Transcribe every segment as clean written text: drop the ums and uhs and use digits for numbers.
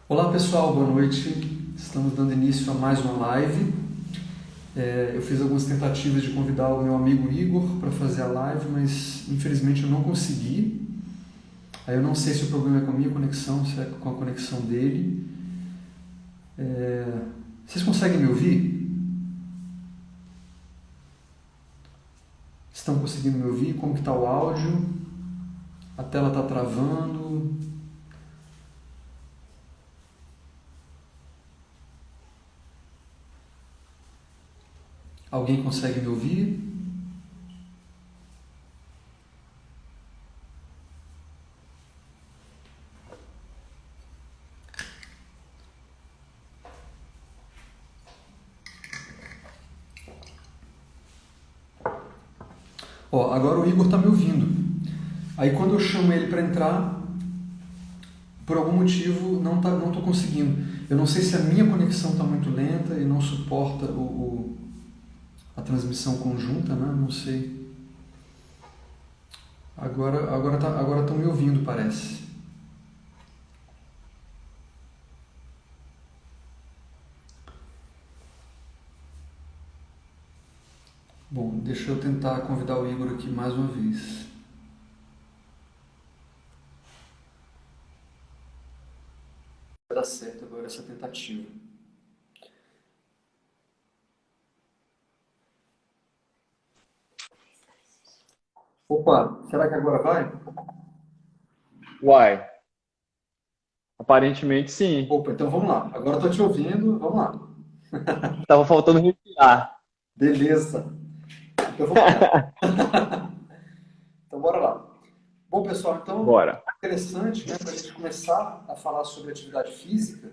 Olá pessoal, boa noite. Estamos dando início a mais uma live. Eu fiz algumas tentativas de convidar o meu amigo Igor para fazer a live, mas infelizmente eu não consegui. Aí eu não sei se o problema é com a minha conexão, se é com a conexão dele. Vocês conseguem me ouvir? Estão conseguindo me ouvir? Como que está o áudio? A tela está travando. Alguém consegue me ouvir? Ó, agora o Igor está me ouvindo. Aí quando eu chamo ele para entrar, por algum motivo não estou conseguindo. Eu não sei se a minha conexão está muito lenta e não suporta a transmissão conjunta, né? Não sei. Agora estão me ouvindo, parece. Bom, deixa eu tentar convidar o Igor aqui mais uma vez. Vai dar certo agora essa tentativa. Opa, será que agora vai? Uai, aparentemente sim. Opa, então vamos lá. Agora estou te ouvindo, vamos lá. Tava faltando respirar. Beleza. Então vamos lá. Então bora lá. Bom, pessoal, então Bora. interessante, né, para a gente começar a falar sobre atividade física,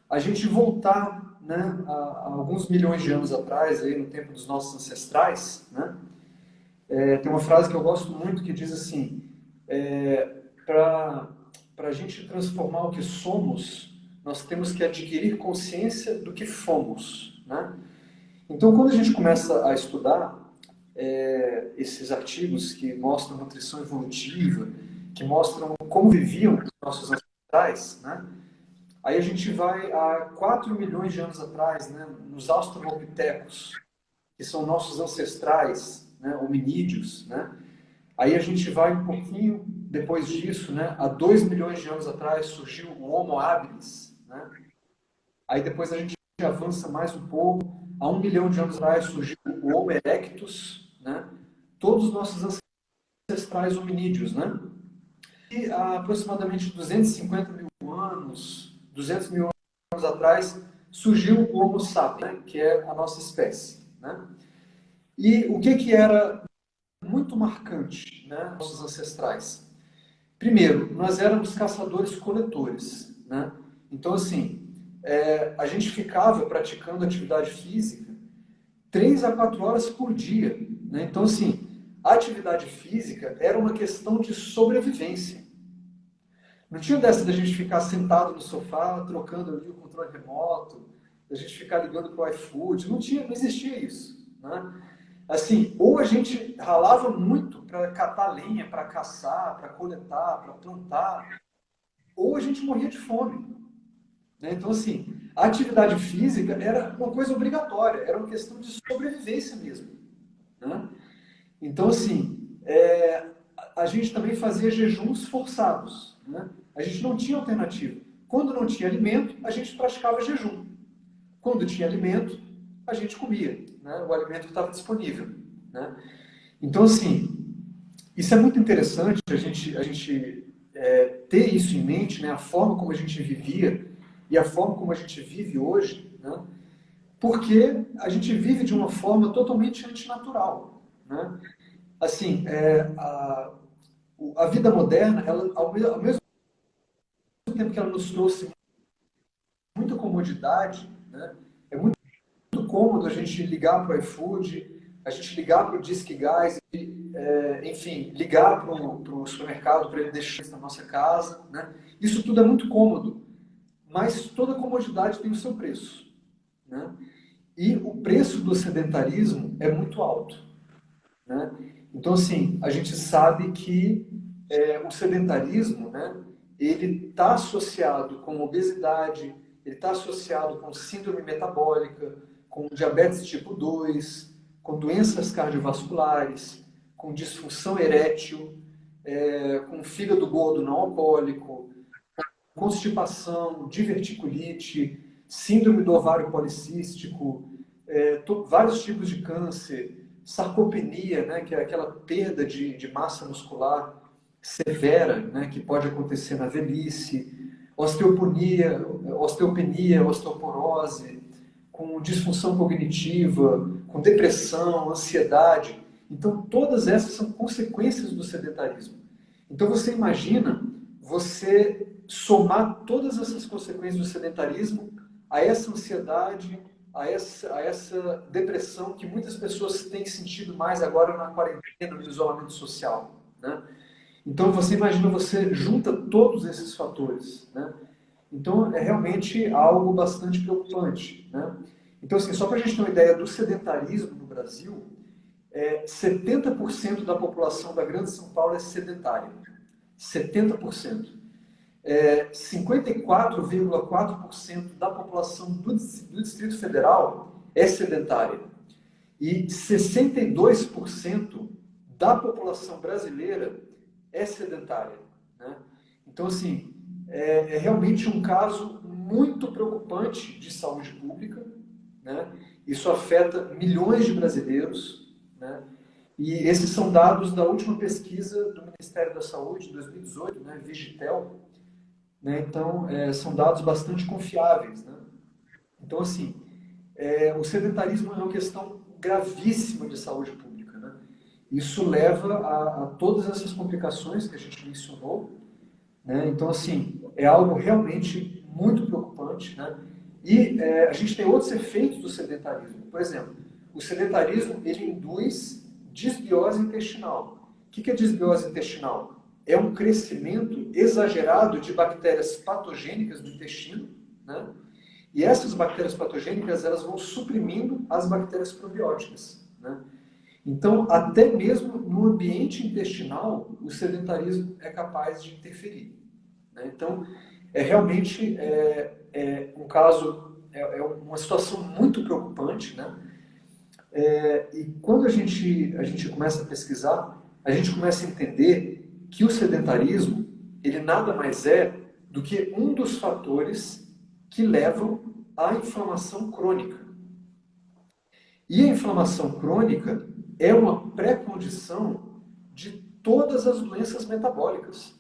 a gente voltar, né, a alguns milhões de anos atrás, aí no tempo dos nossos ancestrais, né? Tem uma frase que eu gosto muito que diz assim: para a gente transformar o que somos, nós temos que adquirir consciência do que fomos, né? Então, quando a gente começa a estudar esses artigos que mostram nutrição evolutiva, que mostram como viviam os nossos ancestrais, né? Aí a gente vai a 4 milhões de anos atrás, né, nos australopitecos, que são nossos ancestrais, né, hominídeos, né? Aí a gente vai um pouquinho depois disso, né, a 2 milhões de anos atrás surgiu o Homo habilis, né? Aí depois a gente avança mais um pouco, a 1 milhão de anos atrás surgiu o Homo erectus, né? Todos os nossos ancestrais hominídeos, né? E há aproximadamente 250 mil anos, 200 mil anos atrás, surgiu o Homo sapiens, né? Que é a nossa espécie, né? E o que era muito marcante, né, nossos ancestrais? Primeiro, nós éramos caçadores-coletores, né? Então, assim, a gente ficava praticando atividade física 3 a 4 horas por dia, né? Então, assim, a atividade física era uma questão de sobrevivência. Não tinha dessa da gente ficar sentado no sofá, trocando ali o controle remoto, da gente ficar ligando para o iFood. Não existia isso, né? Assim, ou a gente ralava muito para catar lenha, para caçar, para coletar, para plantar, ou a gente morria de fome, né? Então, assim, a atividade física era uma coisa obrigatória, era uma questão de sobrevivência mesmo, né? Então, assim, a gente também fazia jejuns forçados, né? A gente não tinha alternativa. Quando não tinha alimento, a gente praticava jejum. Quando tinha alimento, a gente comia, né? O alimento que estava disponível, né? Então, assim, isso é muito interessante a gente ter isso em mente, né? A forma como a gente vivia e a forma como a gente vive hoje, né? Porque a gente vive de uma forma totalmente antinatural, né? Assim, a vida moderna, ela, ao mesmo tempo que ela nos trouxe muita comodidade, né? É muito cômodo a gente ligar para o iFood, a gente ligar para o Disque Gás, enfim, ligar para o supermercado para ele deixar isso na nossa casa, né? Isso tudo é muito cômodo, mas toda comodidade tem o seu preço, né? E o preço do sedentarismo é muito alto, né? Então, assim, a gente sabe que o sedentarismo, né, ele está associado com obesidade, ele está associado com síndrome metabólica, com diabetes tipo 2, com doenças cardiovasculares, com disfunção erétil, com fígado gordo não alcoólico, constipação, diverticulite, síndrome do ovário policístico, vários tipos de câncer, sarcopenia, né, que é aquela perda de massa muscular severa, né, que pode acontecer na velhice, osteopenia, osteoporose, com disfunção cognitiva, com depressão, ansiedade. Então, todas essas são consequências do sedentarismo. Então, você imagina você somar todas essas consequências do sedentarismo a essa ansiedade, a essa depressão que muitas pessoas têm sentido mais agora na quarentena, no isolamento social, né? Então, você imagina, você junta todos esses fatores, né? Então, é realmente algo bastante preocupante, né? Então, assim, só para a gente ter uma ideia do sedentarismo no Brasil, 70% da população da Grande São Paulo é sedentária. 70%. 54,4% da população do Distrito Federal é sedentária. E 62% da população brasileira é sedentária, né? Então, assim, é realmente um caso muito preocupante de saúde pública, né? Isso afeta milhões de brasileiros, né? E esses são dados da última pesquisa do Ministério da Saúde, de 2018, né? Vigitel, né? Então, são dados bastante confiáveis, né? Então, assim, o sedentarismo é uma questão gravíssima de saúde pública, né? Isso leva a todas essas complicações que a gente mencionou, né? Então, assim, é algo realmente muito preocupante, né? E a gente tem outros efeitos do sedentarismo. Por exemplo, o sedentarismo, ele induz disbiose intestinal. O que é disbiose intestinal? É um crescimento exagerado de bactérias patogênicas no intestino, né? E essas bactérias patogênicas, elas vão suprimindo as bactérias probióticas, né? Então, até mesmo no ambiente intestinal, o sedentarismo é capaz de interferir, né? Então, realmente um caso, uma situação muito preocupante, né? E quando a gente começa a pesquisar, a gente começa a entender que o sedentarismo, ele nada mais é do que um dos fatores que levam à inflamação crônica. E a inflamação crônica é uma pré-condição de todas as doenças metabólicas.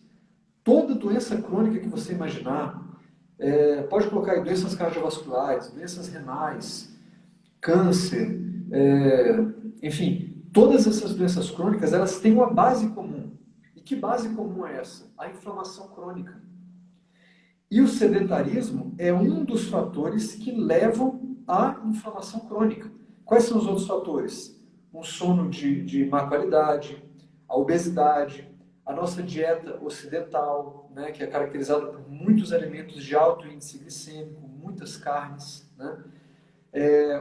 Toda doença crônica que você imaginar, pode colocar aí doenças cardiovasculares, doenças renais, câncer, enfim, todas essas doenças crônicas, elas têm uma base comum. E que base comum é essa? A inflamação crônica. E o sedentarismo é um dos fatores que levam à inflamação crônica. Quais são os outros fatores? Um sono de má qualidade, a obesidade, a nossa dieta ocidental, né, que é caracterizada por muitos alimentos de alto índice glicêmico, muitas carnes, né?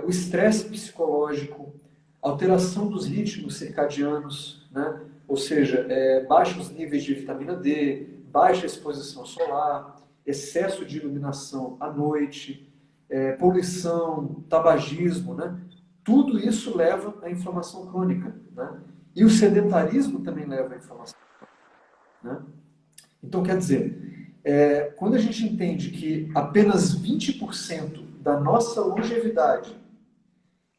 O estresse psicológico, alteração dos ritmos circadianos, né? Ou seja, baixos níveis de vitamina D, baixa exposição solar, excesso de iluminação à noite, poluição, tabagismo, né? Tudo isso leva à inflamação crônica, né? E o sedentarismo também leva à inflamação crônica, né? Então, quer dizer, quando a gente entende que apenas 20% da nossa longevidade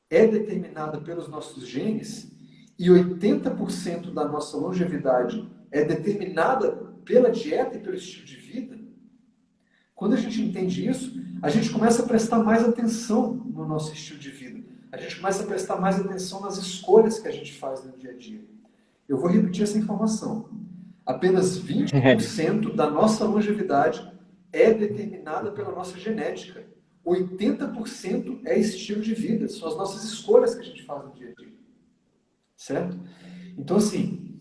é determinada pelos nossos genes e 80% da nossa longevidade é determinada pela dieta e pelo estilo de vida, quando a gente entende isso, a gente começa a prestar mais atenção no nosso estilo de vida. A gente começa a prestar mais atenção nas escolhas que a gente faz no dia a dia. Eu vou repetir essa informação. Apenas 20% da nossa longevidade é determinada pela nossa genética. 80% é estilo de vida, são as nossas escolhas que a gente faz no dia a dia. Certo? Então, assim,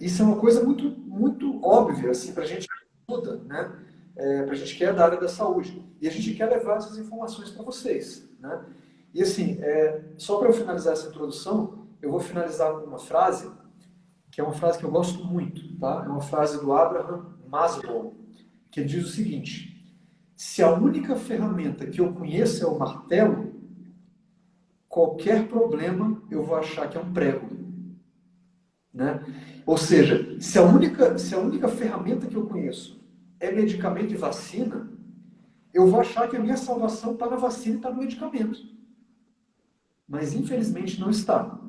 isso é uma coisa muito, muito óbvia, assim, para a gente que estuda, né? Para a gente que é da área da saúde. E a gente quer levar essas informações para vocês, né? E, assim, só para eu finalizar essa introdução, eu vou finalizar com uma frase, que é uma frase que eu gosto muito, tá? É uma frase do Abraham Maslow, que ele diz o seguinte: se a única ferramenta que eu conheço é o martelo, qualquer problema eu vou achar que é um prego. Né? Ou seja, se a única ferramenta que eu conheço é medicamento e vacina, eu vou achar que a minha salvação está na vacina e está no medicamento. Mas, infelizmente, não está.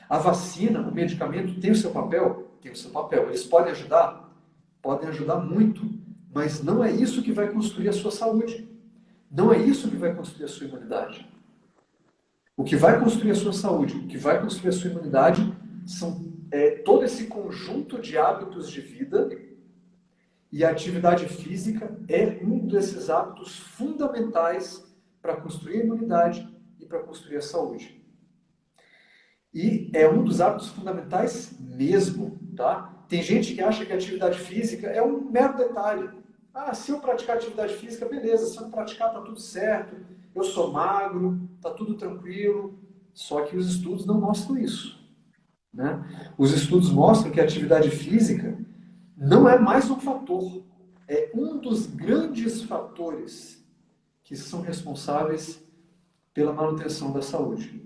A vacina, o medicamento, tem o seu papel? Tem o seu papel. Eles podem ajudar? Podem ajudar muito. Mas não é isso que vai construir a sua saúde. Não é isso que vai construir a sua imunidade. O que vai construir a sua saúde, o que vai construir a sua imunidade, são todo esse conjunto de hábitos de vida, e a atividade física é um desses hábitos fundamentais para construir a imunidade e para construir a saúde. E é um dos hábitos fundamentais mesmo, tá? Tem gente que acha que a atividade física é um mero detalhe. Ah, se eu praticar atividade física, beleza. Se eu não praticar, tá tudo certo. Eu sou magro, tá tudo tranquilo. Só que os estudos não mostram isso, né? Os estudos mostram que a atividade física não é mais um fator. É um dos grandes fatores que são responsáveis pela manutenção da saúde.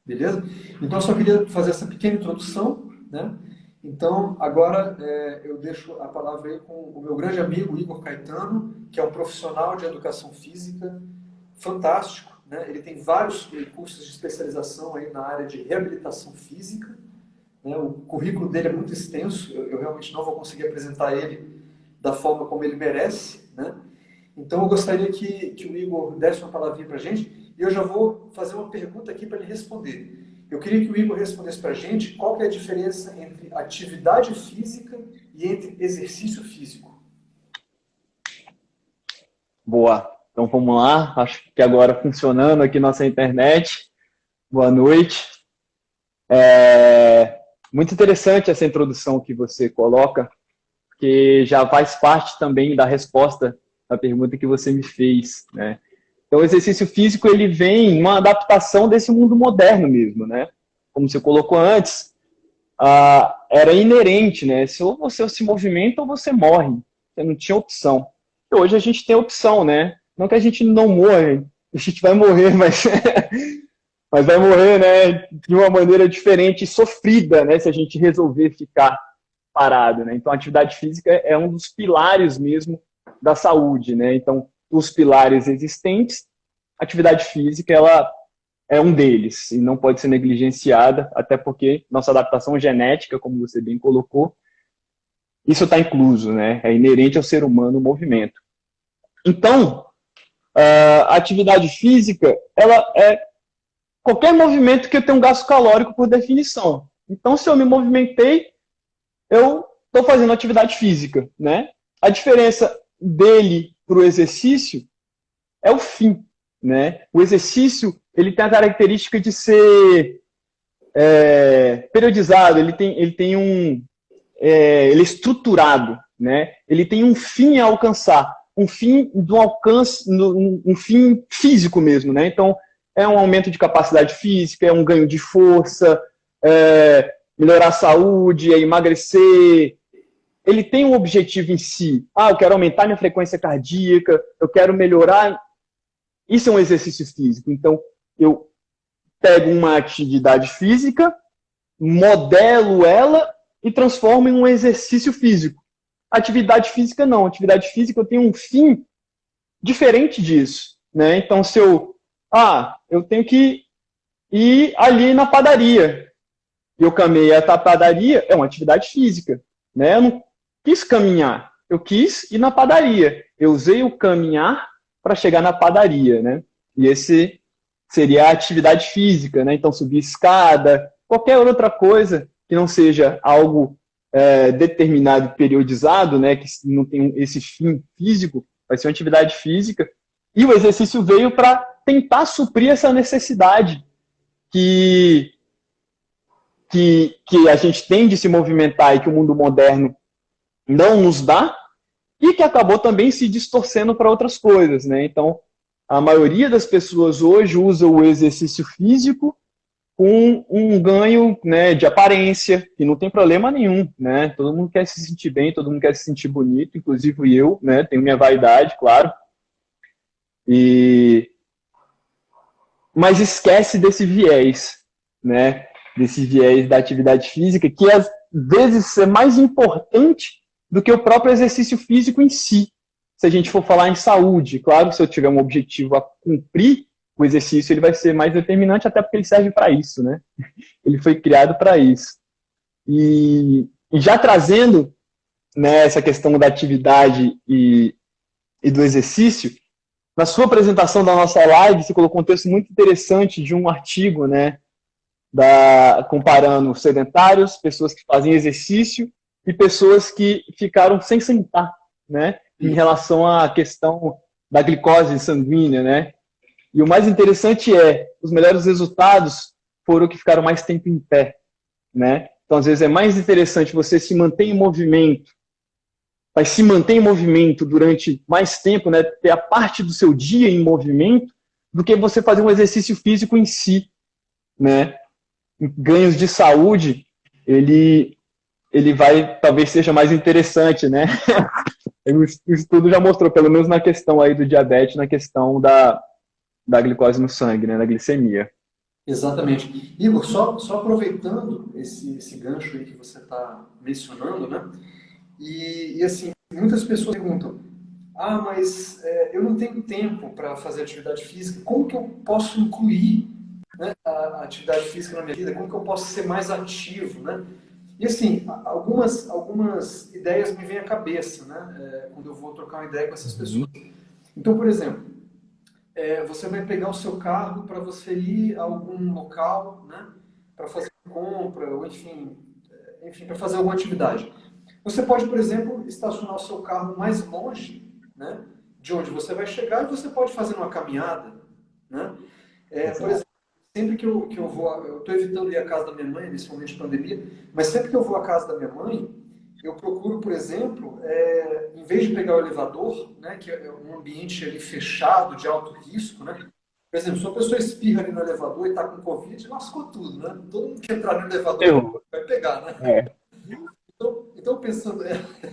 Beleza? Então, eu só queria fazer essa pequena introdução, né? Então, agora eu deixo a palavra aí com o meu grande amigo Igor Caetano, que é um profissional de educação física fantástico, né? Ele tem vários cursos de especialização aí na área de reabilitação física, né? O currículo dele é muito extenso, eu realmente não vou conseguir apresentar ele da forma como ele merece, né? Então, eu gostaria que o Igor desse uma palavrinha para a gente, e eu já vou fazer uma pergunta aqui para ele responder. Eu queria que o Igor respondesse para a gente qual que é a diferença entre atividade física e entre exercício físico. Boa. Então vamos lá. Acho que agora funcionando aqui nossa internet. Boa noite. Muito interessante essa introdução que você coloca, porque já faz parte também da resposta à pergunta que você me fez, né? Então, o exercício físico, ele vem uma adaptação desse mundo moderno mesmo, né? Como você colocou antes, era inerente, né? Se ou você se movimenta ou você morre. Você não tinha opção. E hoje a gente tem opção, né? Não que a gente não morra, a gente vai morrer, mas, mas vai morrer, né? De uma maneira diferente e sofrida, né? Se a gente resolver ficar parado, né? Então, a atividade física é um dos pilares mesmo da saúde, né? Então, os pilares existentes, a atividade física, ela é um deles e não pode ser negligenciada, até porque nossa adaptação genética, como você bem colocou, isso está incluso, né? É inerente ao ser humano o movimento. Então, a atividade física, ela é qualquer movimento que tenha um gasto calórico por definição. Então, se eu me movimentei, eu estou fazendo atividade física, né? A diferença dele para o exercício é o fim, né? O exercício, ele tem a característica de ser periodizado, ele é estruturado, né? Ele tem um fim a alcançar, um fim do alcance, um fim físico mesmo, né? Então, é um aumento de capacidade física, é um ganho de força, melhorar a saúde, é emagrecer. Ele tem um objetivo em si. Eu quero aumentar minha frequência cardíaca, eu quero melhorar. Isso é um exercício físico. Então, eu pego uma atividade física, modelo ela e transformo em um exercício físico. Atividade física não. Atividade física eu tenho um fim diferente disso, né? Então, se eu tenho que ir ali na padaria. Eu caminhei até a padaria, é uma atividade física, né? Eu não quis caminhar, eu quis ir na padaria. Eu usei o caminhar para chegar na padaria, né? E esse seria a atividade física, né? Então, subir escada, qualquer outra coisa que não seja algo determinado, periodizado, né? Que não tem esse fim físico, vai ser uma atividade física. E o exercício veio para tentar suprir essa necessidade que a gente tem de se movimentar e que o mundo moderno não nos dá, e que acabou também se distorcendo para outras coisas, né? Então, a maioria das pessoas hoje usa o exercício físico com um ganho, né, de aparência, que não tem problema nenhum, né? Todo mundo quer se sentir bem, todo mundo quer se sentir bonito, inclusive eu, né? Tenho minha vaidade, claro. Mas esquece desse viés, né? Desse viés da atividade física, que às vezes é mais importante do que o próprio exercício físico em si. Se a gente for falar em saúde, claro, se eu tiver um objetivo a cumprir, o exercício ele vai ser mais determinante, até porque ele serve para isso, né? Ele foi criado para isso. E já trazendo, né, essa questão da atividade e do exercício, na sua apresentação da nossa live, você colocou um texto muito interessante de um artigo, né, comparando sedentários, pessoas que fazem exercício e pessoas que ficaram sem sentar, né, em relação à questão da glicose sanguínea, né. E o mais interessante os melhores resultados foram que ficaram mais tempo em pé, né. Então, às vezes, é mais interessante você se manter em movimento, mas se manter em movimento durante mais tempo, né, ter a parte do seu dia em movimento, do que você fazer um exercício físico em si, né. Ganhos de saúde, ele talvez seja mais interessante, né. O estudo já mostrou, pelo menos na questão aí do diabetes, na questão da glicose no sangue, né, da glicemia. Exatamente. Igor, só aproveitando esse gancho aí que você está mencionando, né? E assim, muitas pessoas perguntam, mas eu não tenho tempo para fazer atividade física, como que eu posso incluir, né, a atividade física na minha vida, como que eu posso ser mais ativo, né? E assim, algumas ideias me vêm à cabeça, né, quando eu vou trocar uma ideia com essas pessoas. Então, por exemplo, você vai pegar o seu carro para você ir a algum local, né, para fazer compra, ou enfim para fazer alguma atividade. Você pode, por exemplo, estacionar o seu carro mais longe, né, de onde você vai chegar, e você pode fazer uma caminhada, né? Por exemplo, sempre que eu vou, eu estou evitando ir à casa da minha mãe, nesse momento de pandemia, mas sempre que eu vou à casa da minha mãe, eu procuro, por exemplo, em vez de pegar o elevador, né, que é um ambiente ali fechado, de alto risco, né? Por exemplo, se uma pessoa espirra ali no elevador e está com Covid, lascou tudo, né? Todo mundo que entrar no elevador vai pegar, né? Então pensando nisso,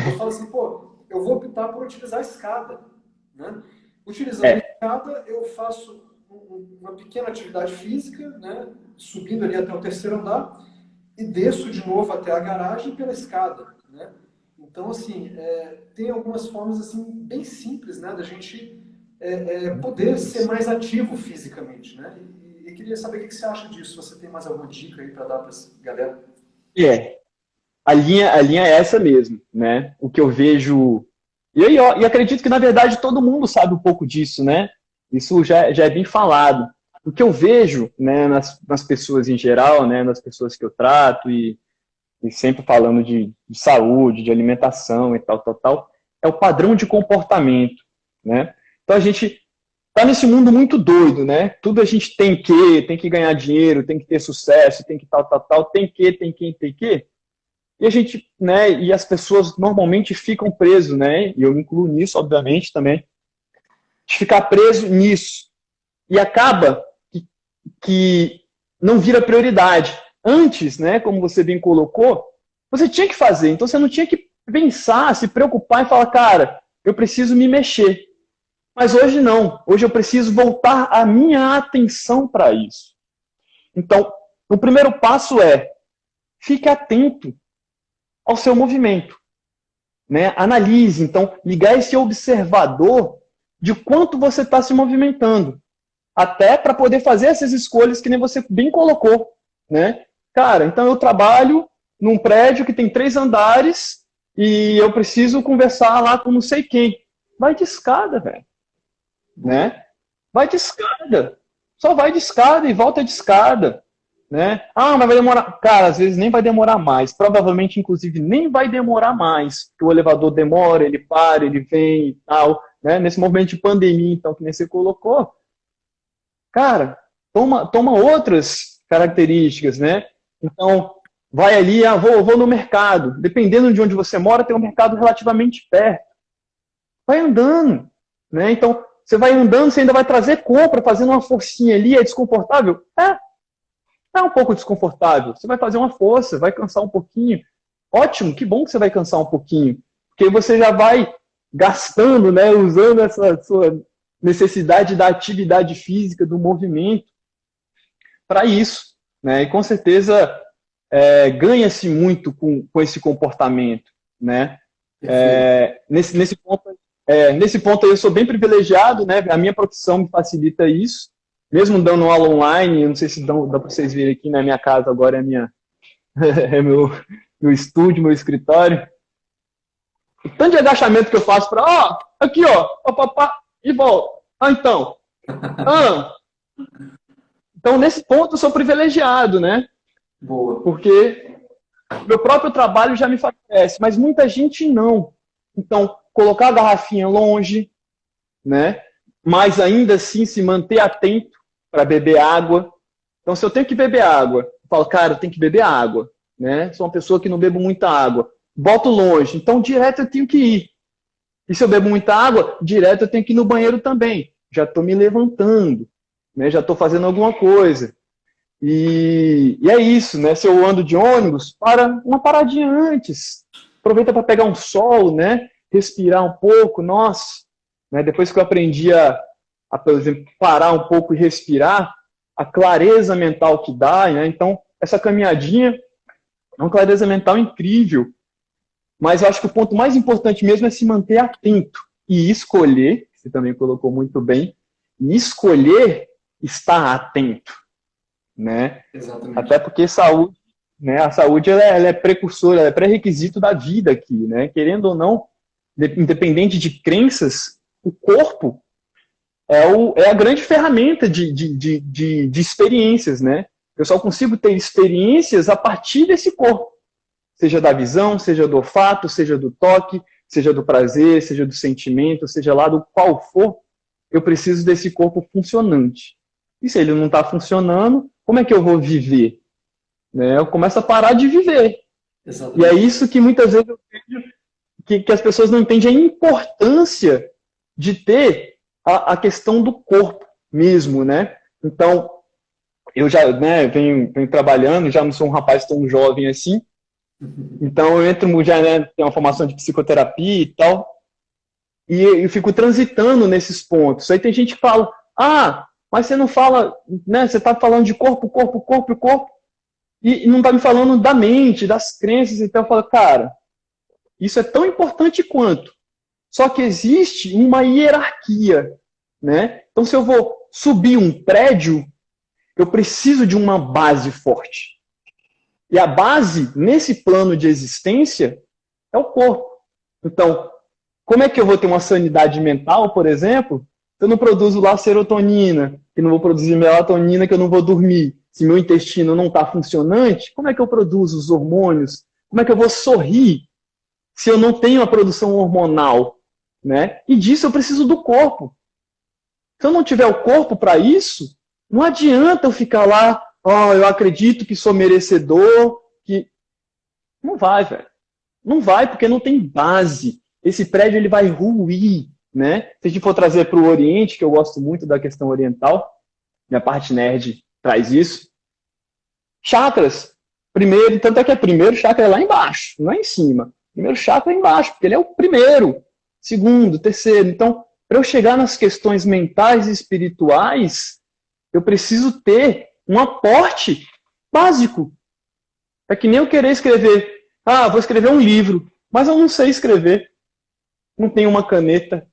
eu falo assim, eu vou optar por utilizar a escada, né? Utilizando a escada, eu faço uma pequena atividade física, né? Subindo ali até o terceiro andar, e desço de novo até a garagem pela escada, né? Então, assim, tem algumas formas assim bem simples, né, da gente poder ser mais ativo fisicamente, né? E queria saber o que você acha disso. Você tem mais alguma dica aí para dar para essa galera? A linha é essa mesmo, né? O que eu vejo... E acredito que, na verdade, todo mundo sabe um pouco disso, né? Isso já é bem falado. O que eu vejo, né, nas pessoas em geral, né, nas pessoas que eu trato, e sempre falando de saúde, de alimentação e tal, é o padrão de comportamento, né? Então a gente tá nesse mundo muito doido, né? Tudo a gente tem que ganhar dinheiro, tem que ter sucesso, tem que tal, tem que. E a gente, né, e as pessoas normalmente ficam presos, né? E eu me incluo nisso, obviamente, também, de ficar preso nisso. E acaba que não vira prioridade. Antes, né, como você bem colocou, você tinha que fazer, então você não tinha que pensar, se preocupar e falar, cara, eu preciso me mexer. Mas hoje não, hoje eu preciso voltar a minha atenção para isso. Então, o primeiro passo fique atento ao seu movimento, né? Analise, então, ligar esse observador de quanto você está se movimentando, até para poder fazer essas escolhas que nem você bem colocou, né? Cara, então eu trabalho num prédio que tem 3 andares e eu preciso conversar lá com não sei quem. Vai de escada, velho. Né? Vai de escada. Só vai de escada e volta de escada. Né? Mas vai demorar. Cara, às vezes nem vai demorar mais. Provavelmente, inclusive, nem vai demorar mais. Porque o elevador demora, ele para, ele vem e tal. Né? Nesse momento de pandemia, então, que nem você colocou, cara, toma outras características, né? Então, vai ali, vou no mercado. Dependendo de onde você mora, tem um mercado relativamente perto. Vai andando, né? Então, Você vai andando, você ainda vai trazer compra, fazendo uma forcinha ali, é desconfortável? É um pouco desconfortável. Você vai fazer uma força, vai cansar um pouquinho. Ótimo, que bom que você vai cansar um pouquinho. Porque você já vai gastando, né, usando essa sua necessidade da atividade física, do movimento, para isso. Né? E com certeza ganha-se muito com esse comportamento. Né? Perfeito. Nesse ponto aí eu sou bem privilegiado, né? A minha profissão me facilita isso. Mesmo dando aula online, eu não sei se dá para vocês verem aqui na minha casa agora, é meu estúdio, meu escritório. O tanto de agachamento que eu faço para, aqui, e volta. Então. Ah, então, nesse ponto, eu sou privilegiado, né? Boa. Porque meu próprio trabalho já me favorece, mas muita gente não. Então, colocar a garrafinha longe, né? Mas ainda assim se manter atento para beber água. Então, se eu tenho que beber água, eu falo, cara, eu tenho que beber água, né? Sou uma pessoa que não bebo muita água. Boto longe, então direto eu tenho que ir. E se eu bebo muita água, direto eu tenho que ir no banheiro também. Já estou me levantando, né? Já estou fazendo alguma coisa. E é isso, né? Se eu ando de ônibus, para uma paradinha antes. Aproveita para pegar um sol, né? Respirar um pouco. Nossa, né? Depois que eu aprendi por exemplo, parar um pouco e respirar, a clareza mental que dá, né? Então, essa caminhadinha é uma clareza mental incrível. Mas eu acho que o ponto mais importante mesmo é se manter atento e escolher, você também colocou muito bem, e escolher estar atento, né? Exatamente. Até porque saúde, né? A saúde ela é precursora, ela é pré-requisito da vida aqui, né? Querendo ou não, independente de crenças, o corpo é a grande ferramenta de experiências, né? Eu só consigo ter experiências a partir desse corpo. Seja da visão, seja do olfato, seja do toque, seja do prazer, seja do sentimento, seja lá do qual for, eu preciso desse corpo funcionante. E se ele não está funcionando, como é que eu vou viver? Né? Eu começo a parar de viver. E é Exatamente. isso que muitas vezes eu vejo que as pessoas não entendem a importância de ter a questão do corpo mesmo, né? Então, eu já venho trabalhando, já não sou um rapaz tão jovem assim, então eu entro já, né, tenho uma formação de psicoterapia e tal, e eu fico transitando nesses pontos. Aí tem gente que fala, mas você não fala, né, você está falando de corpo, corpo, corpo, corpo, e não está me falando da mente, das crenças, então eu falo, cara, isso é tão importante quanto. Só que existe uma hierarquia, né? Então se eu vou subir um prédio, eu preciso de uma base forte. E a base, nesse plano de existência, é o corpo. Então, como é que eu vou ter uma sanidade mental, por exemplo, se eu não produzo lá serotonina, que não vou produzir melatonina, que eu não vou dormir? Se meu intestino não está funcionante, como é que eu produzo os hormônios? Como é que eu vou sorrir se eu não tenho a produção hormonal? Né? E disso eu preciso do corpo. Se eu não tiver o corpo para isso, não adianta eu ficar lá, eu acredito que sou merecedor, que... Não vai, velho. Não vai, porque não tem base. Esse prédio ele vai ruir, né? Se a gente for trazer para o Oriente, que eu gosto muito da questão oriental, minha parte nerd traz isso. Chakras. Primeiro, tanto é que primeiro chakra é lá embaixo, não é em cima. Primeiro chakra é embaixo, porque ele é o primeiro. Segundo, terceiro. Então, para eu chegar nas questões mentais e espirituais, eu preciso ter um aporte básico. É que nem eu querer escrever. Vou escrever um livro, mas eu não sei escrever. Não tenho uma caneta.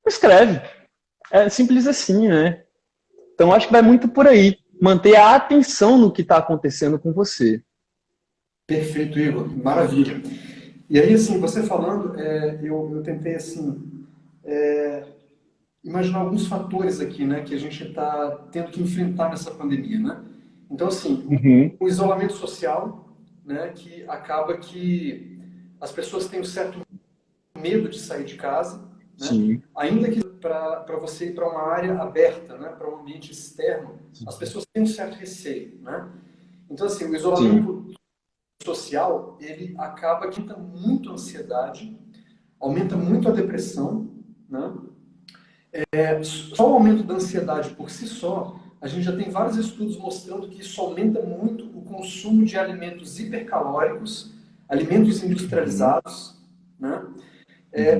Escreve. É simples assim, né? Então, acho que vai muito por aí. Manter a atenção no que está acontecendo com você. Perfeito, Igor. Maravilha. E aí, assim, você falando, eu tentei, assim, imaginar alguns fatores aqui, né, que a gente está tendo que enfrentar nessa pandemia, né? Então, assim, Uhum. o isolamento social, né, que acaba que as pessoas têm um certo medo de sair de casa, né? Sim. Ainda que para você ir para uma área aberta, né, para um ambiente externo, as pessoas têm um certo receio, né? Então, assim, o Sim. isolamento social, ele acaba que aumenta muito a ansiedade, aumenta muito a depressão, né? Só o aumento da ansiedade por si só, a gente já tem vários estudos mostrando que isso aumenta muito o consumo de alimentos hipercalóricos, alimentos industrializados, né?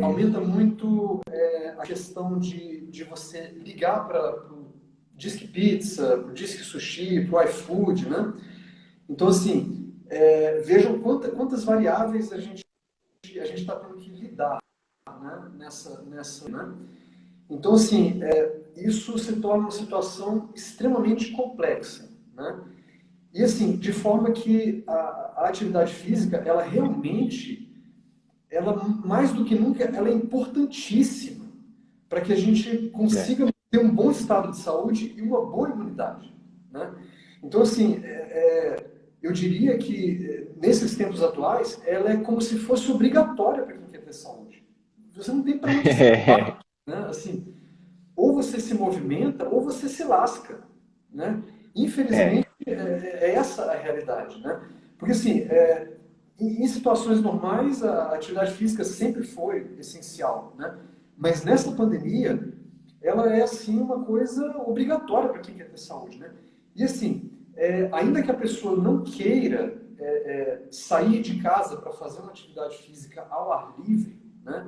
Aumenta muito a questão de você ligar para o Disque Pizza, para o Disque Sushi, para o iFood, né? Então, assim, vejam quantas variáveis a gente está tendo que lidar, né? nessa, né? Então, assim, isso se torna uma situação extremamente complexa, né? E, assim, de forma que a atividade física, ela realmente, mais do que nunca, ela é importantíssima para que a gente consiga ter um bom estado de saúde e uma boa imunidade, né? Então, assim, eu diria que, nesses tempos atuais, ela é como se fosse obrigatória para quem quer ter saúde. Você não tem para onde escapar, né? Assim, ou você se movimenta ou você se lasca, né? Infelizmente, é essa a realidade, né? Porque, assim, em situações normais, a atividade física sempre foi essencial, né? Mas nessa pandemia, ela é, assim, uma coisa obrigatória para quem quer ter saúde, né? E, assim, ainda que a pessoa não queira sair de casa para fazer uma atividade física ao ar livre, né?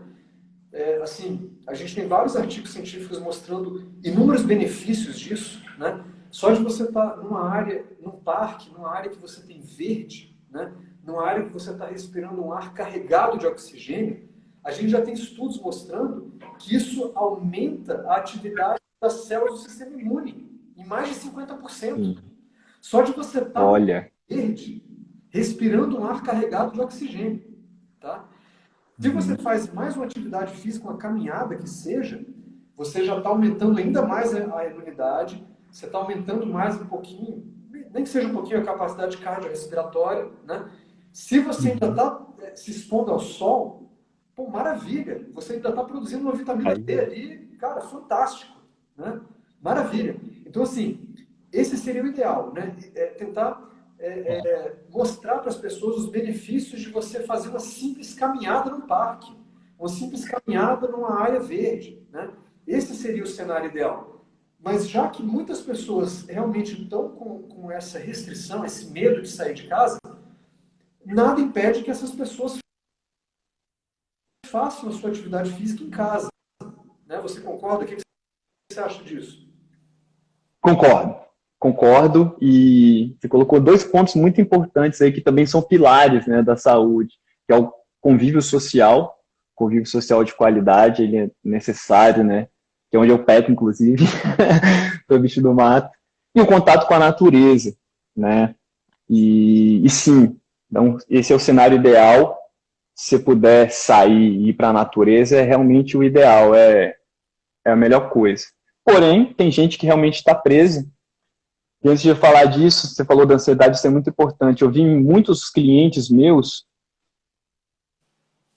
Assim, a gente tem vários artigos científicos mostrando inúmeros benefícios disso, né? Só de você estar numa área, num parque, numa área que você tem verde, né? Numa área que você está respirando um ar carregado de oxigênio, a gente já tem estudos mostrando que isso aumenta a atividade das células do sistema imune em mais de 50%. Só de você estar no verde, respirando um ar carregado de oxigênio, tá? Se você faz mais uma atividade física, uma caminhada que seja, você já está aumentando ainda mais a imunidade, você está aumentando mais um pouquinho, nem que seja um pouquinho a capacidade cardiorrespiratória, né? Se você ainda está se expondo ao sol, pô, maravilha, você ainda está produzindo uma vitamina D ali, cara, fantástico, né? Maravilha. Então, assim, esse seria o ideal, né? Tentar mostrar para as pessoas os benefícios de você fazer uma simples caminhada no parque, uma simples caminhada numa área verde, né? Esse seria o cenário ideal. Mas já que muitas pessoas realmente estão com essa restrição, esse medo de sair de casa, nada impede que essas pessoas façam a sua atividade física em casa, né? Você concorda? O que você acha disso? Concordo, e você colocou dois pontos muito importantes aí que também são pilares, né, da saúde, que é o convívio social de qualidade, ele é necessário, né, que é onde eu peco, inclusive, sou bicho do mato, e o contato com a natureza, né, e sim, então, esse é o cenário ideal. Se puder sair e ir para a natureza, é realmente o ideal, é a melhor coisa. Porém, tem gente que realmente está presa. E antes de eu falar disso, você falou da ansiedade, isso é muito importante. Eu vi em muitos clientes meus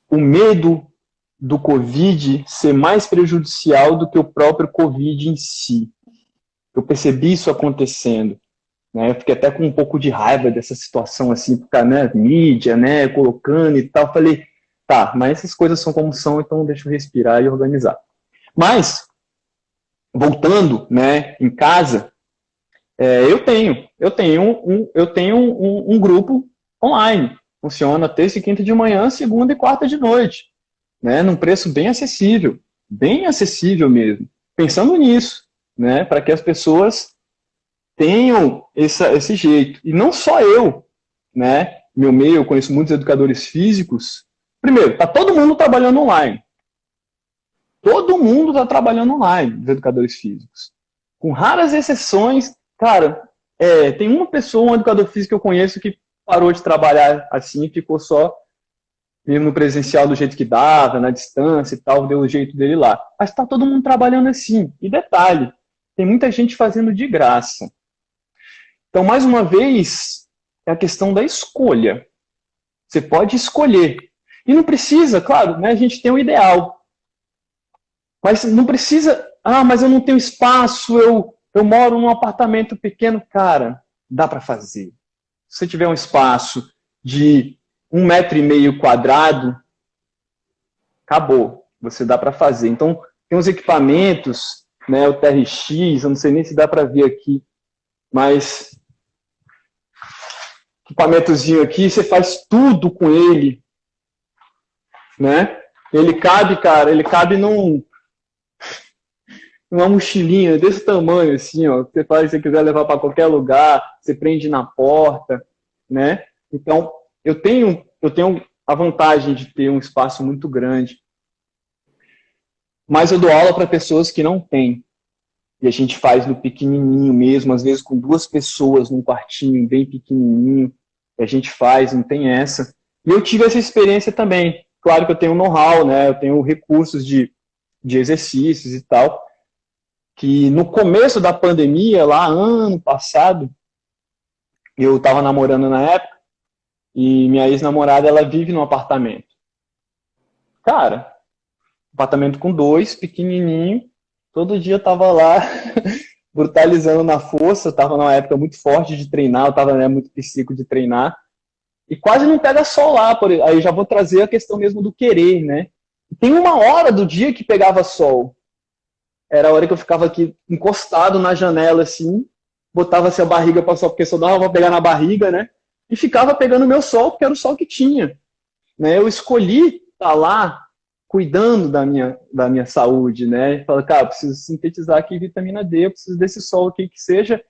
o medo do Covid ser mais prejudicial do que o próprio Covid em si. Eu percebi isso acontecendo, né? Eu fiquei até com um pouco de raiva dessa situação, assim, porque, né, mídia, né, colocando e tal. Falei, tá, mas essas coisas são como são, então deixa eu respirar e organizar. Mas, voltando, né, em casa, eu tenho um grupo online. Funciona terça e quinta de manhã, segunda e quarta de noite, né? Num preço bem acessível mesmo. Pensando nisso, né? Para que as pessoas tenham esse jeito. E não só eu, né? Meu meio, eu conheço muitos educadores físicos. Primeiro, está todo mundo trabalhando online. Todo mundo está trabalhando online, os educadores físicos. Com raras exceções, cara, tem uma pessoa, um educador físico que eu conheço que parou de trabalhar assim e ficou só mesmo no presencial do jeito que dava, na distância e tal, deu o jeito dele lá. Mas está todo mundo trabalhando assim. E detalhe, tem muita gente fazendo de graça. Então, mais uma vez, é a questão da escolha. Você pode escolher. E não precisa, claro, né, a gente tem o ideal. Mas não precisa, mas eu não tenho espaço, eu moro num apartamento pequeno. Cara, dá para fazer. Se você tiver um espaço de 1,5 metro quadrado, acabou, você dá para fazer. Então, tem uns equipamentos, né, o TRX, eu não sei nem se dá para ver aqui, mas equipamentozinho aqui, você faz tudo com ele, né? Ele cabe, cara, ele cabe numa mochilinha desse tamanho, assim, ó. Você faz, se você quiser levar para qualquer lugar, você prende na porta, né? Então, eu tenho a vantagem de ter um espaço muito grande, mas eu dou aula para pessoas que não têm. E a gente faz no pequenininho mesmo, às vezes com 2 pessoas num quartinho bem pequenininho. E a gente faz, não tem essa. E eu tive essa experiência também. Claro que eu tenho know-how, né? Eu tenho recursos de exercícios e tal. Que no começo da pandemia, lá ano passado, eu estava namorando na época, e minha ex-namorada, ela vive num apartamento. Cara, apartamento com 2, pequenininho, todo dia eu tava lá brutalizando na força, eu tava numa época muito forte de treinar, eu tava, né, muito psíquico de treinar, e quase não pega sol lá, aí já vou trazer a questão mesmo do querer, né? Tem uma hora do dia que pegava sol, era a hora que eu ficava aqui encostado na janela, assim, botava-se a barriga para sol, porque só dava pra pegar na barriga, né? E ficava pegando o meu sol, porque era o sol que tinha, né? Eu escolhi estar lá cuidando da minha saúde, né? Fala, cara, eu preciso sintetizar aqui vitamina D, eu preciso desse sol aqui, que seja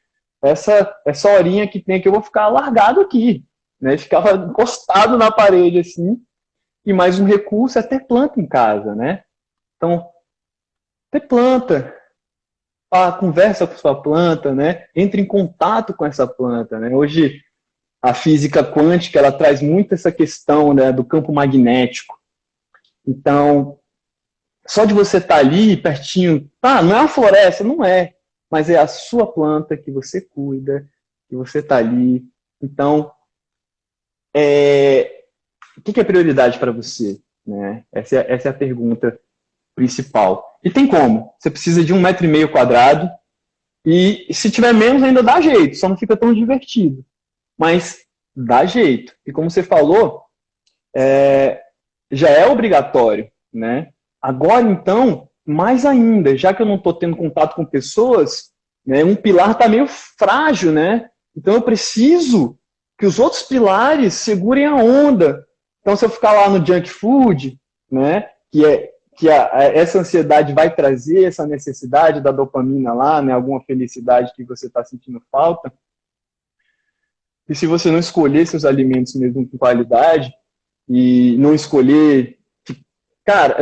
essa horinha que tem aqui, eu vou ficar largado aqui, né? Ficava encostado na parede, assim, e mais um recurso é ter planta em casa, né? Então, ter planta, conversa com sua planta, né? Entre em contato com essa planta, né? Hoje, a física quântica, ela traz muito essa questão, né, do campo magnético. Então, só de você estar ali, pertinho, não é uma floresta, não é, mas é a sua planta que você cuida, que você está ali. Então, o que é prioridade para você? Né? Essa é a pergunta principal. E tem como? Você precisa de 1,5 m quadrado, e se tiver menos ainda dá jeito, só não fica tão divertido. Mas dá jeito. E como você falou, já é obrigatório, né? Agora, então, mais ainda, já que eu não estou tendo contato com pessoas, né, um pilar está meio frágil, né? Então eu preciso que os outros pilares segurem a onda. Então, se eu ficar lá no junk food, né, essa ansiedade vai trazer essa necessidade da dopamina lá, né, alguma felicidade que você está sentindo falta. E se você não escolher seus alimentos mesmo com qualidade, e não escolher... Cara,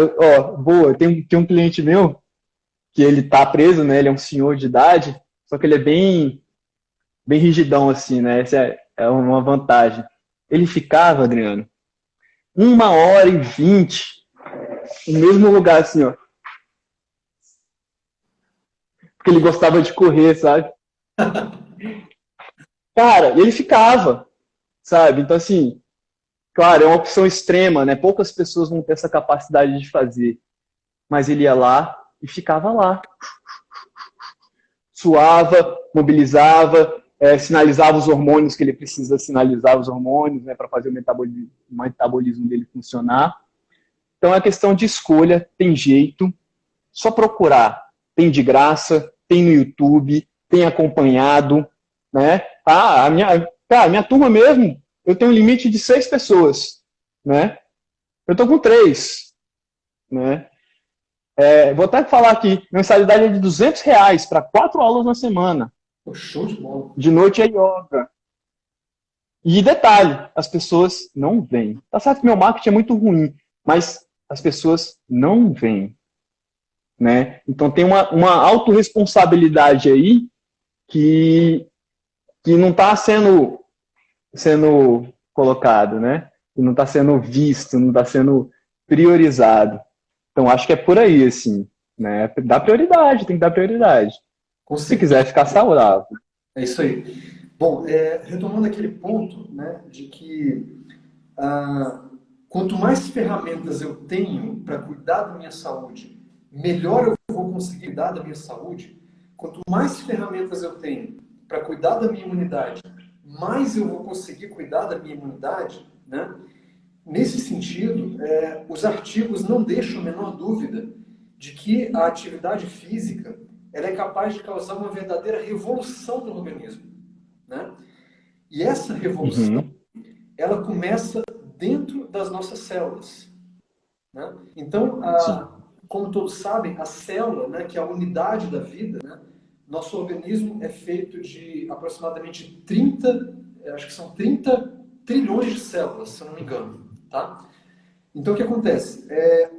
tem um cliente meu que ele tá preso, né? Ele é um senhor de idade, só que ele é bem rigidão, assim, né? Essa é uma vantagem. Ele ficava, Adriano, 1h20 no mesmo lugar, assim, ó. Porque ele gostava de correr, sabe? Cara, ele ficava, sabe? Então, assim, claro, é uma opção extrema, né? Poucas pessoas vão ter essa capacidade de fazer. Mas ele ia lá e ficava lá. Suava, mobilizava, sinalizava os hormônios que ele precisa sinalizar os hormônios, né, para fazer o metabolismo dele funcionar. Então é questão de escolha, tem jeito, só procurar. Tem de graça, tem no YouTube, tem acompanhado, né? A minha turma mesmo, eu tenho um limite de 6 pessoas, né? Eu tô com 3, né? Vou até falar aqui, mensalidade é de R$ 200 para 4 aulas na semana. Show de bola. De noite é yoga. E detalhe, as pessoas não vêm. Tá certo que meu marketing é muito ruim, mas as pessoas não vêm. Né? Então tem uma autorresponsabilidade aí que não está sendo colocado, né? Que não está sendo visto, não está sendo priorizado. Então acho que é por aí, assim, né? Dá prioridade, tem que dar prioridade. Se quiser ficar saudável. É isso aí. Bom, retomando aquele ponto, né, de que quanto mais ferramentas eu tenho para cuidar da minha saúde, melhor eu vou conseguir cuidar da minha saúde. Quanto mais ferramentas eu tenho para cuidar da minha imunidade, mais eu vou conseguir cuidar da minha imunidade, né? Nesse sentido, os artigos não deixam a menor dúvida de que a atividade física ela é capaz de causar uma verdadeira revolução no organismo, né? E essa revolução, ela começa dentro das nossas células, né? Então, como todos sabem, a célula, né, que é a unidade da vida, né, nosso organismo é feito de aproximadamente 30, acho que são 30 trilhões de células, se eu não me engano, tá? Então, o que acontece?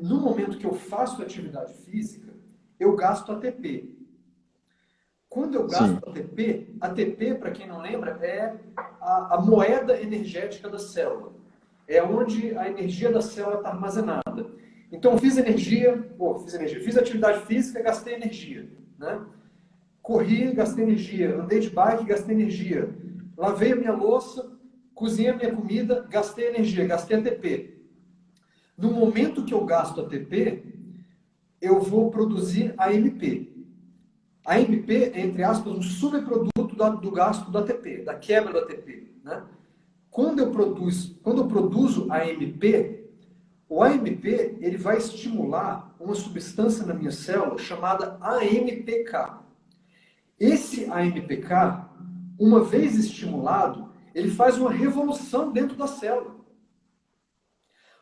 No momento que eu faço atividade física, eu gasto ATP. Quando eu gasto ATP, para quem não lembra, é a moeda energética da célula. É onde a energia da célula está armazenada. Então, eu fiz atividade física, gastei energia, né? Corri, gastei energia. Andei de bike, gastei energia. Lavei a minha louça, cozinhei a minha comida, gastei energia, gastei ATP. No momento que eu gasto ATP, eu vou produzir AMP. A AMP é, entre aspas, um subproduto do gasto do ATP, da quebra do ATP, né? Quando eu produzo AMP, o AMP ele vai estimular uma substância na minha célula chamada AMPK. Esse AMPK, uma vez estimulado, ele faz uma revolução dentro da célula.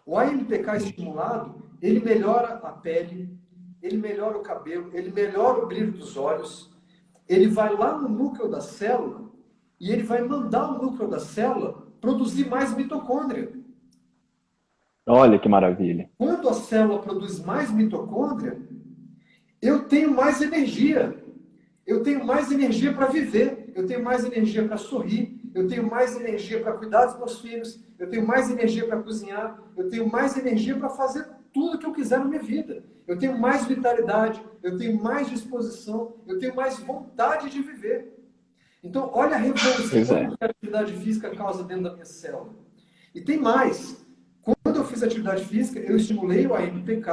O AMPK estimulado, ele melhora a pele, ele melhora o cabelo, ele melhora o brilho dos olhos, ele vai lá no núcleo da célula e ele vai mandar o núcleo da célula produzir mais mitocôndria. Olha que maravilha. Quando a célula produz mais mitocôndria, eu tenho mais energia. Eu tenho mais energia para viver, eu tenho mais energia para sorrir, eu tenho mais energia para cuidar dos meus filhos, eu tenho mais energia para cozinhar, eu tenho mais energia para fazer tudo que eu quiser na minha vida. Eu tenho mais vitalidade, eu tenho mais disposição, eu tenho mais vontade de viver. Então, olha a revolução que a atividade física causa dentro da minha célula. E tem mais. Quando eu fiz atividade física, eu estimulei o AMPK.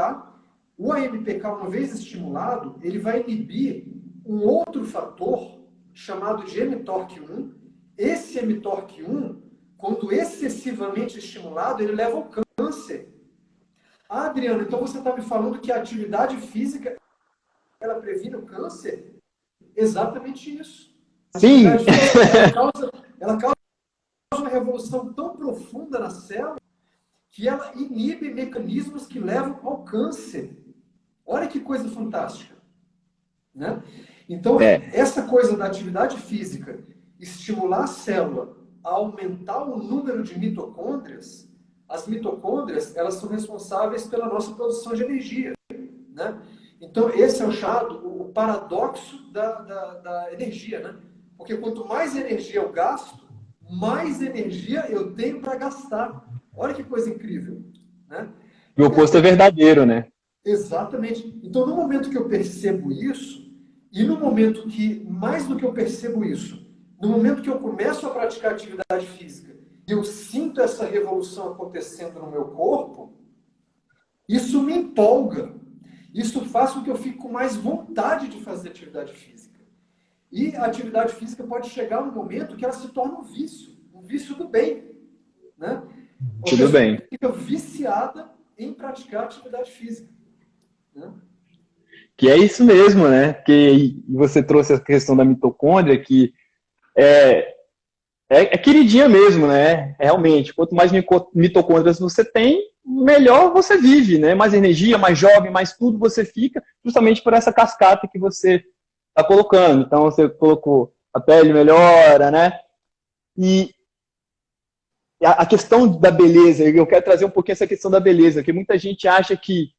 O AMPK, uma vez estimulado, ele vai inibir um outro fator chamado de mTORC1. Esse mTORC1, quando excessivamente estimulado, ele leva ao câncer. Ah, Adriano, então você está me falando que a atividade física ela previne o câncer? Exatamente isso. Sim! Ela causa uma revolução tão profunda na célula que ela inibe mecanismos que levam ao câncer. Olha que coisa fantástica, né? Então, essa coisa da atividade física, estimular a célula a aumentar o número de mitocôndrias, as mitocôndrias, elas são responsáveis pela nossa produção de energia, né? Então, esse é o chamado, o paradoxo da energia, né? Porque quanto mais energia eu gasto, mais energia eu tenho para gastar. Olha que coisa incrível, né? E o oposto é verdadeiro, né? Exatamente. Então, no momento que eu percebo isso, e no momento que, mais do que eu percebo isso, no momento que eu começo a praticar atividade física, e eu sinto essa revolução acontecendo no meu corpo, isso me empolga. Isso faz com que eu fique com mais vontade de fazer atividade física. E a atividade física pode chegar num momento que ela se torna um vício do bem, né? Tudo bem. Fica viciada em praticar atividade física, né? Que é isso mesmo, né? Que você trouxe a questão da mitocôndria, que é queridinha mesmo, né? Realmente, quanto mais mitocôndrias você tem, melhor você vive, né? Mais energia, mais jovem, mais tudo você fica, justamente por essa cascata que você está colocando. Então, você colocou a pele melhora, né? E a questão da beleza, eu quero trazer um pouquinho essa questão da beleza, que muita gente acha que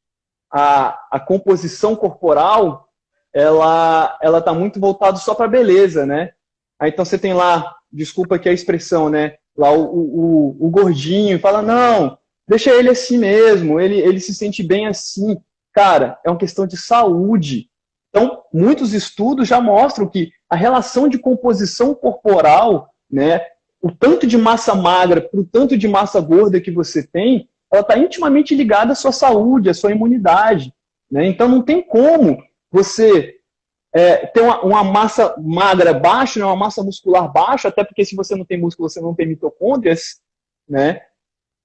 a composição corporal, ela está muito voltada só para a beleza, né? Aí, então você tem lá, desculpa aqui a expressão, né? Lá o gordinho fala, não, deixa ele assim mesmo, ele se sente bem assim. Cara, é uma questão de saúde. Então, muitos estudos já mostram que a relação de composição corporal, né, o tanto de massa magra para o tanto de massa gorda que você tem, ela está intimamente ligada à sua saúde, à sua imunidade, né? Então, não tem como você ter uma massa magra baixa, né, uma massa muscular baixa, até porque se você não tem músculo, você não tem mitocôndrias, né?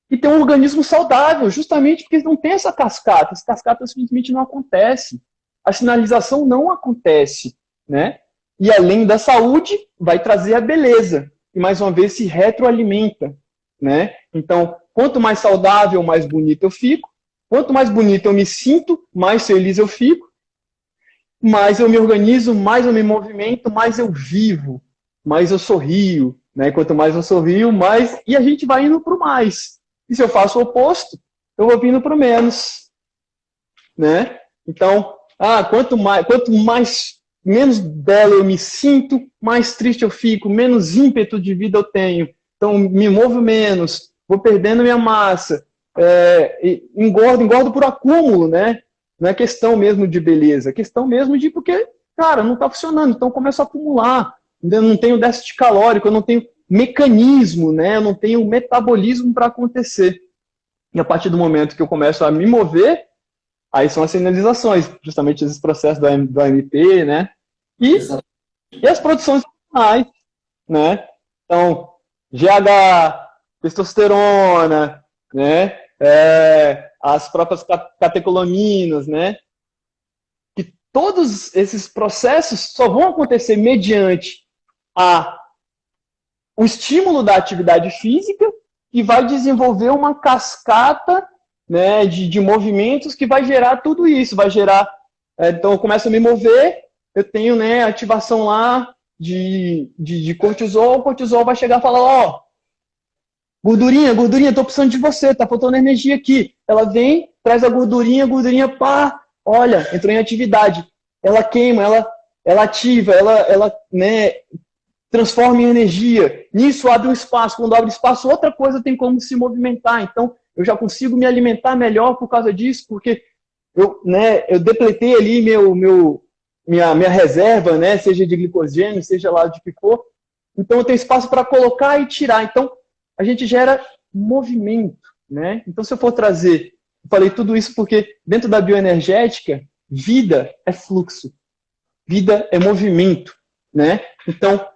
e ter um organismo saudável, justamente porque não tem essa cascata. Essa cascata simplesmente não acontece. A sinalização não acontece, né? E além da saúde, vai trazer a beleza. E mais uma vez se retroalimenta, né? Então, quanto mais saudável, mais bonito eu fico. Quanto mais bonito eu me sinto, mais feliz eu fico. Mais eu me organizo, mais eu me movimento, mais eu vivo, mais eu sorrio, né? Quanto mais eu sorrio, mais... E a gente vai indo para o mais. E se eu faço o oposto, eu vou vindo para o menos, né? Então, quanto mais menos belo eu me sinto, mais triste eu fico, menos ímpeto de vida eu tenho. Então, me movo menos, vou perdendo minha massa, engordo por acúmulo, né? Não é questão mesmo de beleza, é questão mesmo de porque, cara, não está funcionando, então eu começo a acumular. Eu não tenho déficit calórico, eu não tenho mecanismo, né? Eu não tenho metabolismo para acontecer. E a partir do momento que eu começo a me mover, aí são as sinalizações, justamente esses processos do AMP, né? E as produções hormonais, né? Então, GH, testosterona, né? As próprias catecolaminas, né? Que todos esses processos só vão acontecer mediante o estímulo da atividade física que vai desenvolver uma cascata, né, de movimentos que vai gerar tudo isso, vai gerar... então, eu começo a me mover, eu tenho, né, ativação lá de cortisol, o cortisol vai chegar e falar, ó, gordurinha, tô precisando de você, tá faltando energia aqui. Ela vem, traz a gordurinha, pá, olha, entrou em atividade. Ela queima, ela ativa, ela né, transforma em energia. Nisso abre um espaço. Quando abre espaço, outra coisa tem como se movimentar. Então, eu já consigo me alimentar melhor por causa disso, porque eu depletei ali minha reserva, né, seja de glicogênio, seja lá de que for. Então, eu tenho espaço para colocar e tirar. Então, a gente gera movimento, né? Então, se eu for trazer, eu falei tudo isso porque dentro da bioenergética, vida é fluxo, vida é movimento, né? Então,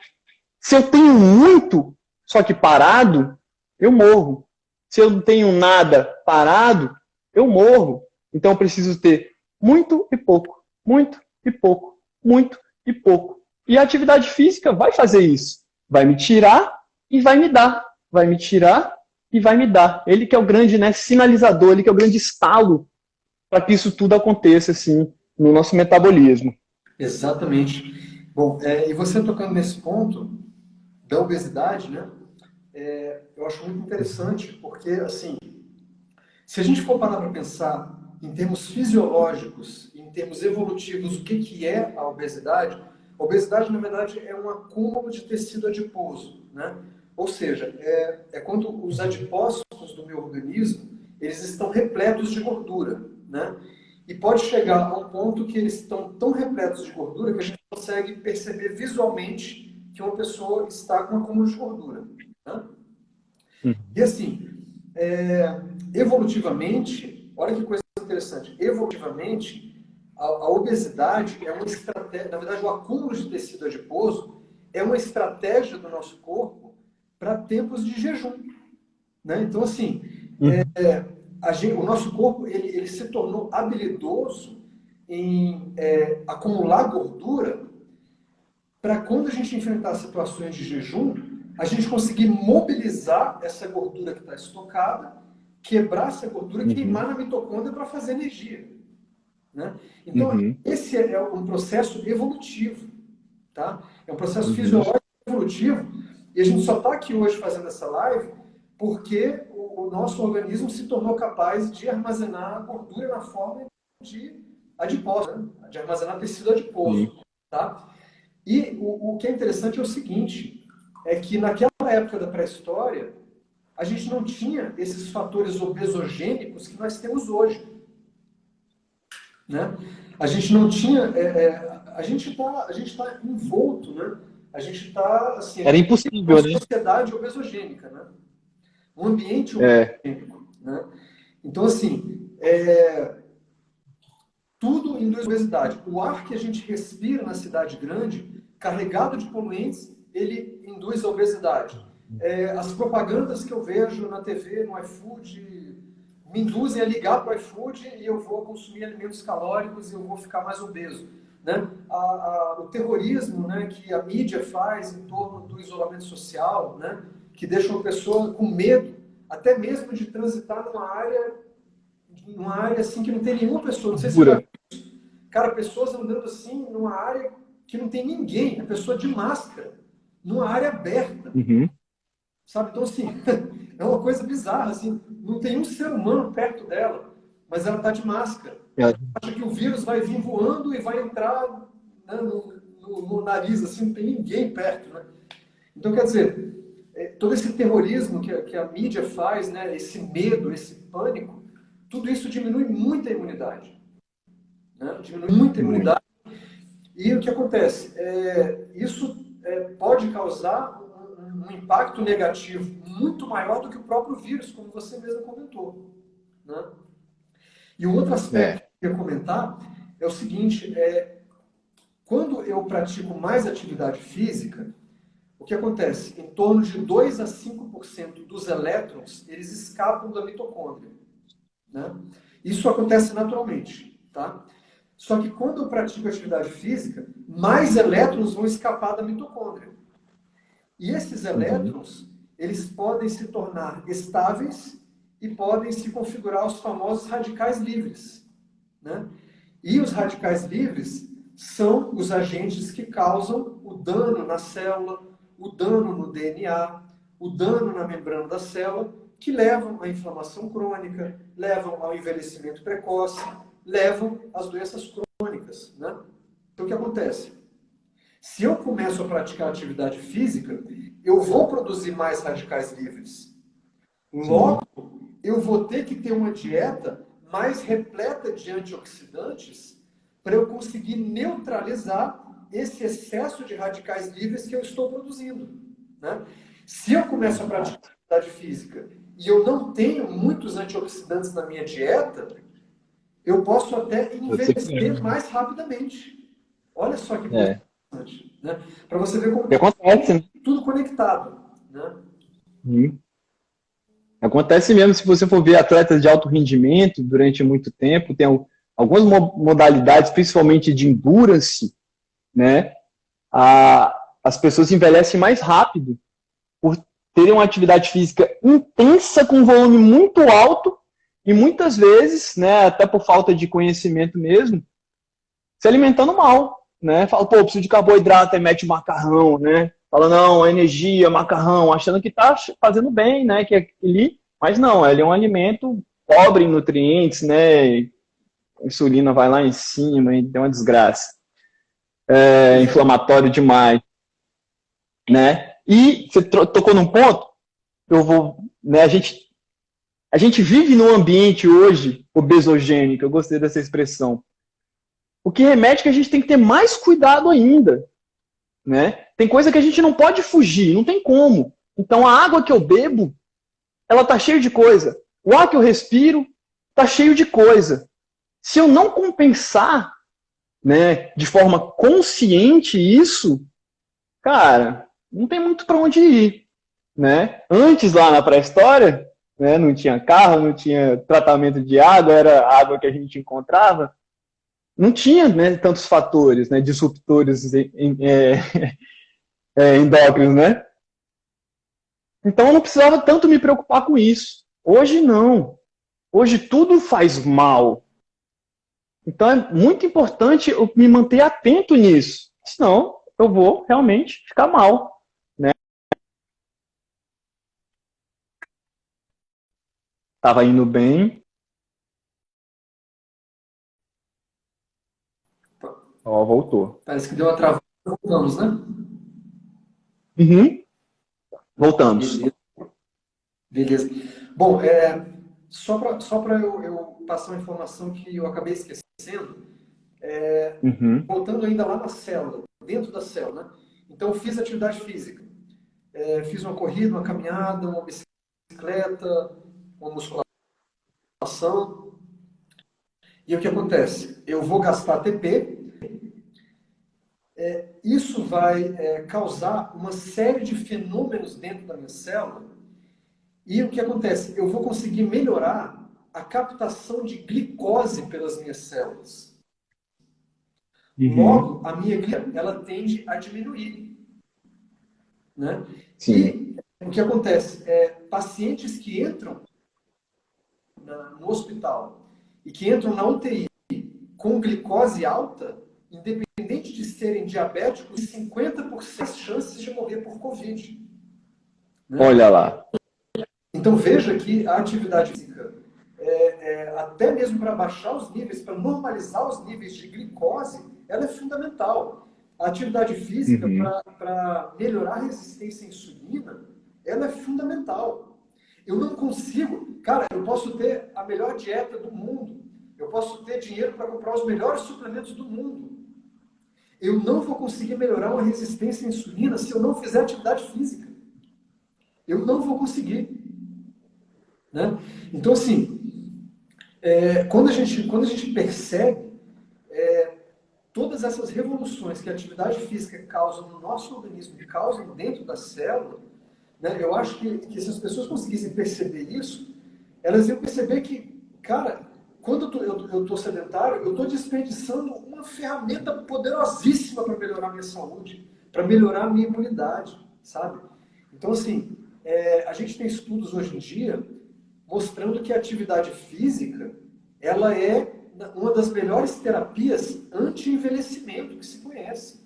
se eu tenho muito, só que parado, eu morro. Se eu não tenho nada parado, eu morro. Então, eu preciso ter muito e pouco, muito e pouco, muito e pouco. E a atividade física vai fazer isso. Vai me tirar e vai me dar. Vai me tirar e vai me dar. Ele que é o grande, né, sinalizador, ele que é o grande estalo para que isso tudo aconteça assim, no nosso metabolismo. Exatamente. Bom, e você tocando nesse ponto da obesidade, né? Eu acho muito interessante, porque, assim, se a gente for parar para pensar em termos fisiológicos, em termos evolutivos, o que é a obesidade? A obesidade, na verdade, é um acúmulo de tecido adiposo, né? Ou seja, é quando os adipócitos do meu organismo, eles estão repletos de gordura, né? E pode chegar a um ponto que eles estão tão repletos de gordura que a gente consegue perceber visualmente que uma pessoa está com um acúmulo de gordura, né? E assim, evolutivamente, olha que coisa interessante, evolutivamente, a obesidade é uma estratégia, na verdade, o acúmulo de tecido adiposo é uma estratégia do nosso corpo para tempos de jejum, né? Então, assim, o nosso corpo ele se tornou habilidoso em acumular gordura para quando a gente enfrentar situações de jejum, a gente conseguir mobilizar essa gordura que está estocada, quebrar essa gordura e queimar na mitocôndria para fazer energia, né? Então, esse é um processo evolutivo, tá? É um processo fisiológico evolutivo, e a gente só está aqui hoje fazendo essa live porque o nosso organismo se tornou capaz de armazenar gordura na forma de adipose, né? De armazenar tecido adiposo, tá? E o que é interessante é o seguinte, é que naquela época da pré-história, a gente não tinha esses fatores obesogênicos que nós temos hoje, né? A gente não tinha... a gente tá envolto, né? A gente está... Assim, Era impossível, uma né? sociedade obesogênica, né? Um ambiente obesogênico, né? Então, assim, tudo induz obesidade. O ar que a gente respira na cidade grande, carregado de poluentes, ele induz a obesidade. As propagandas que eu vejo na TV, no iFood, me induzem a ligar para o iFood e eu vou consumir alimentos calóricos e eu vou ficar mais obeso. Né? O terrorismo, né, que a mídia faz em torno do isolamento social, né, que deixa uma pessoa com medo, até mesmo de transitar numa área assim que não tem nenhuma pessoa. Não sei se você já viu isso. Cara, pessoas andando assim numa área que não tem ninguém, a pessoa de máscara, numa área aberta. Uhum. Sabe? Então, assim, é uma coisa bizarra, assim, não tem um ser humano perto dela, mas ela está de máscara. Acha que o vírus vai vir voando e vai entrar, né, no nariz, assim, não tem ninguém perto, né? Então, quer dizer, todo esse terrorismo que a mídia faz, né, esse medo, esse pânico, tudo isso diminui muito a imunidade. Né? Diminui muito a imunidade. E o que acontece? Isso pode causar um impacto negativo muito maior do que o próprio vírus, como você mesmo comentou. Né? E o outro aspecto que eu ia comentar é o seguinte, quando eu pratico mais atividade física, o que acontece? Em torno de 2 a 5% dos elétrons, eles escapam da mitocôndria. Né? Isso acontece naturalmente. Tá? Só que quando eu pratico atividade física, mais elétrons vão escapar da mitocôndria. E esses elétrons, eles podem se tornar estáveis e podem se configurar os famosos radicais livres. Né? E os radicais livres são os agentes que causam o dano na célula, o dano no DNA, o dano na membrana da célula, que levam à inflamação crônica, levam ao envelhecimento precoce, levam às doenças crônicas. Né? Então, o que acontece? Se eu começo a praticar atividade física, eu vou produzir mais radicais livres. Logo, eu vou ter que ter uma dieta mais repleta de antioxidantes para eu conseguir neutralizar esse excesso de radicais livres que eu estou produzindo. Né? Se eu começo a praticar atividade física e eu não tenho muitos antioxidantes na minha dieta, eu posso até envelhecer mais rapidamente. Olha só que coisa interessante. Né? Para você ver como acontece, né? Tudo conectado. Né? Acontece mesmo, se você for ver atletas de alto rendimento durante muito tempo, tem algumas modalidades, principalmente de endurance, né? As pessoas envelhecem mais rápido por terem uma atividade física intensa com um volume muito alto e muitas vezes, né, até por falta de conhecimento mesmo, se alimentando mal, né? Fala, pô, preciso de carboidrato, aí mete macarrão, né? Fala, não, energia, macarrão, achando que tá fazendo bem, né? Que aquele, mas não, ele é um alimento pobre em nutrientes, né? A insulina vai lá em cima e tem uma desgraça. Inflamatório demais, né? E você tocou num ponto, né? A gente vive num ambiente hoje obesogênico, eu gostei dessa expressão. O que remete que a gente tem que ter mais cuidado ainda, né? Tem coisa que a gente não pode fugir, não tem como. Então a água que eu bebo, ela tá cheia de coisa. O ar que eu respiro tá cheio de coisa. Se eu não compensar, né, de forma consciente isso, cara, não tem muito para onde ir, né? Antes lá na pré-história, né, não tinha carro, não tinha tratamento de água, era a água que a gente encontrava. Não tinha, né, tantos fatores, né, disruptores endócrinos, né? Então eu não precisava tanto me preocupar com isso. Hoje não. Hoje tudo faz mal. Então é muito importante eu me manter atento nisso. Senão eu vou realmente ficar mal. Né? Tava indo bem. Ó, voltou. Parece que deu uma travada. Voltamos, né? Uhum. Voltamos. Beleza. Bom, só para eu passar uma informação que eu acabei esquecendo, voltando ainda lá na célula, dentro da célula, né? Então, eu fiz atividade física. Fiz uma corrida, uma caminhada, uma bicicleta, uma musculação. E o que acontece? Eu vou gastar ATP, isso vai causar uma série de fenômenos dentro da minha célula. E o que acontece? Eu vou conseguir melhorar a captação de glicose pelas minhas células. Uhum. Logo, a minha glicose, ela tende a diminuir, né? Sim. E o que acontece? Pacientes que entram no hospital e que entram na UTI com glicose alta, independente de serem diabéticos, 50% as chances de morrer por Covid. Né? Olha lá. Então veja que a atividade física, até mesmo para baixar os níveis, para normalizar os níveis de glicose, ela é fundamental. A atividade física, Uhum. para melhorar a resistência à insulina, ela é fundamental. Eu não consigo, cara, eu posso ter a melhor dieta do mundo, eu posso ter dinheiro para comprar os melhores suplementos do mundo. Eu não vou conseguir melhorar uma resistência à insulina se eu não fizer atividade física. Eu não vou conseguir. Né? Então, assim, quando a gente percebe todas essas revoluções que a atividade física causa no nosso organismo e causam dentro da célula, né, eu acho que se as pessoas conseguissem perceber isso, elas iam perceber que, cara, quando eu estou sedentário, eu estou desperdiçando uma ferramenta poderosíssima para melhorar a minha saúde, para melhorar a minha imunidade, sabe? Então, assim, a gente tem estudos hoje em dia mostrando que a atividade física, ela é uma das melhores terapias anti-envelhecimento que se conhece.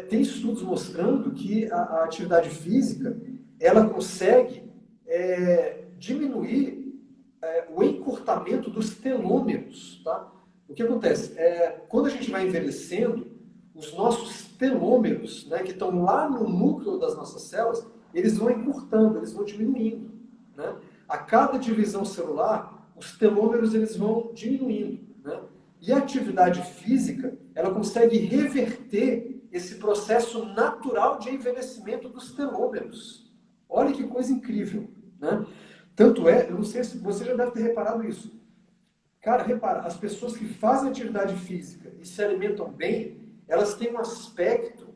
Tem estudos mostrando que a atividade física, ela consegue diminuir o encurtamento dos telômeros. Tá? O que acontece? Quando a gente vai envelhecendo, os nossos telômeros, né, que estão lá no núcleo das nossas células, eles vão encurtando, eles vão diminuindo. Né? A cada divisão celular, os telômeros eles vão diminuindo. Né? E a atividade física, ela consegue reverter esse processo natural de envelhecimento dos telômeros. Olha que coisa incrível. Né? Tanto eu não sei se você já deve ter reparado isso. Cara, repara, as pessoas que fazem atividade física e se alimentam bem, elas têm um aspecto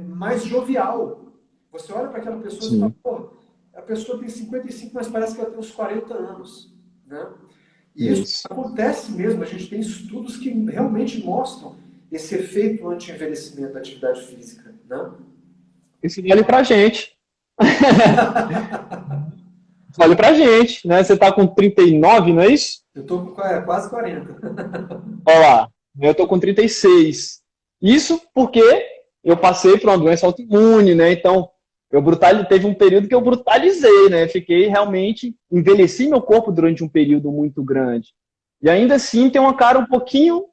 mais jovial. Você olha para aquela pessoa e fala, Sim. pô, a pessoa tem 55, mas parece que ela tem uns 40 anos. Né? E isso Isso. acontece mesmo, a gente tem estudos que realmente mostram esse efeito anti-envelhecimento da atividade física. Né? Isso vale pra gente. Vale pra gente, né? Você tá com 39, não é isso? Eu estou com quase 40. Olha lá, eu tô com 36. Isso porque eu passei por uma doença autoimune, né? Então, teve um período que eu brutalizei, né? Fiquei realmente, envelheci meu corpo durante um período muito grande. E ainda assim tem uma cara um pouquinho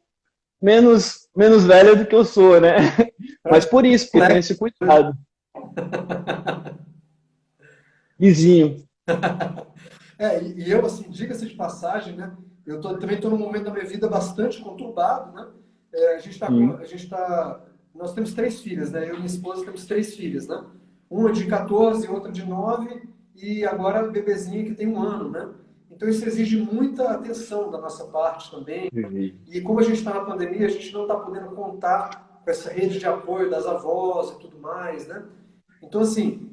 menos velha do que eu sou, né? Mas por isso, porque tem esse cuidado. Vizinho. E eu, assim, diga-se de passagem, né? Também estou num momento da minha vida bastante conturbado, né? Nós temos 3 filhas, né? Eu e minha esposa temos 3 filhas, né? Uma de 14, outra de 9 e agora a bebezinha que tem 1 ano, né? Então isso exige muita atenção da nossa parte também. E como a gente está na pandemia, a gente não está podendo contar com essa rede de apoio das avós e tudo mais, né? Então, assim,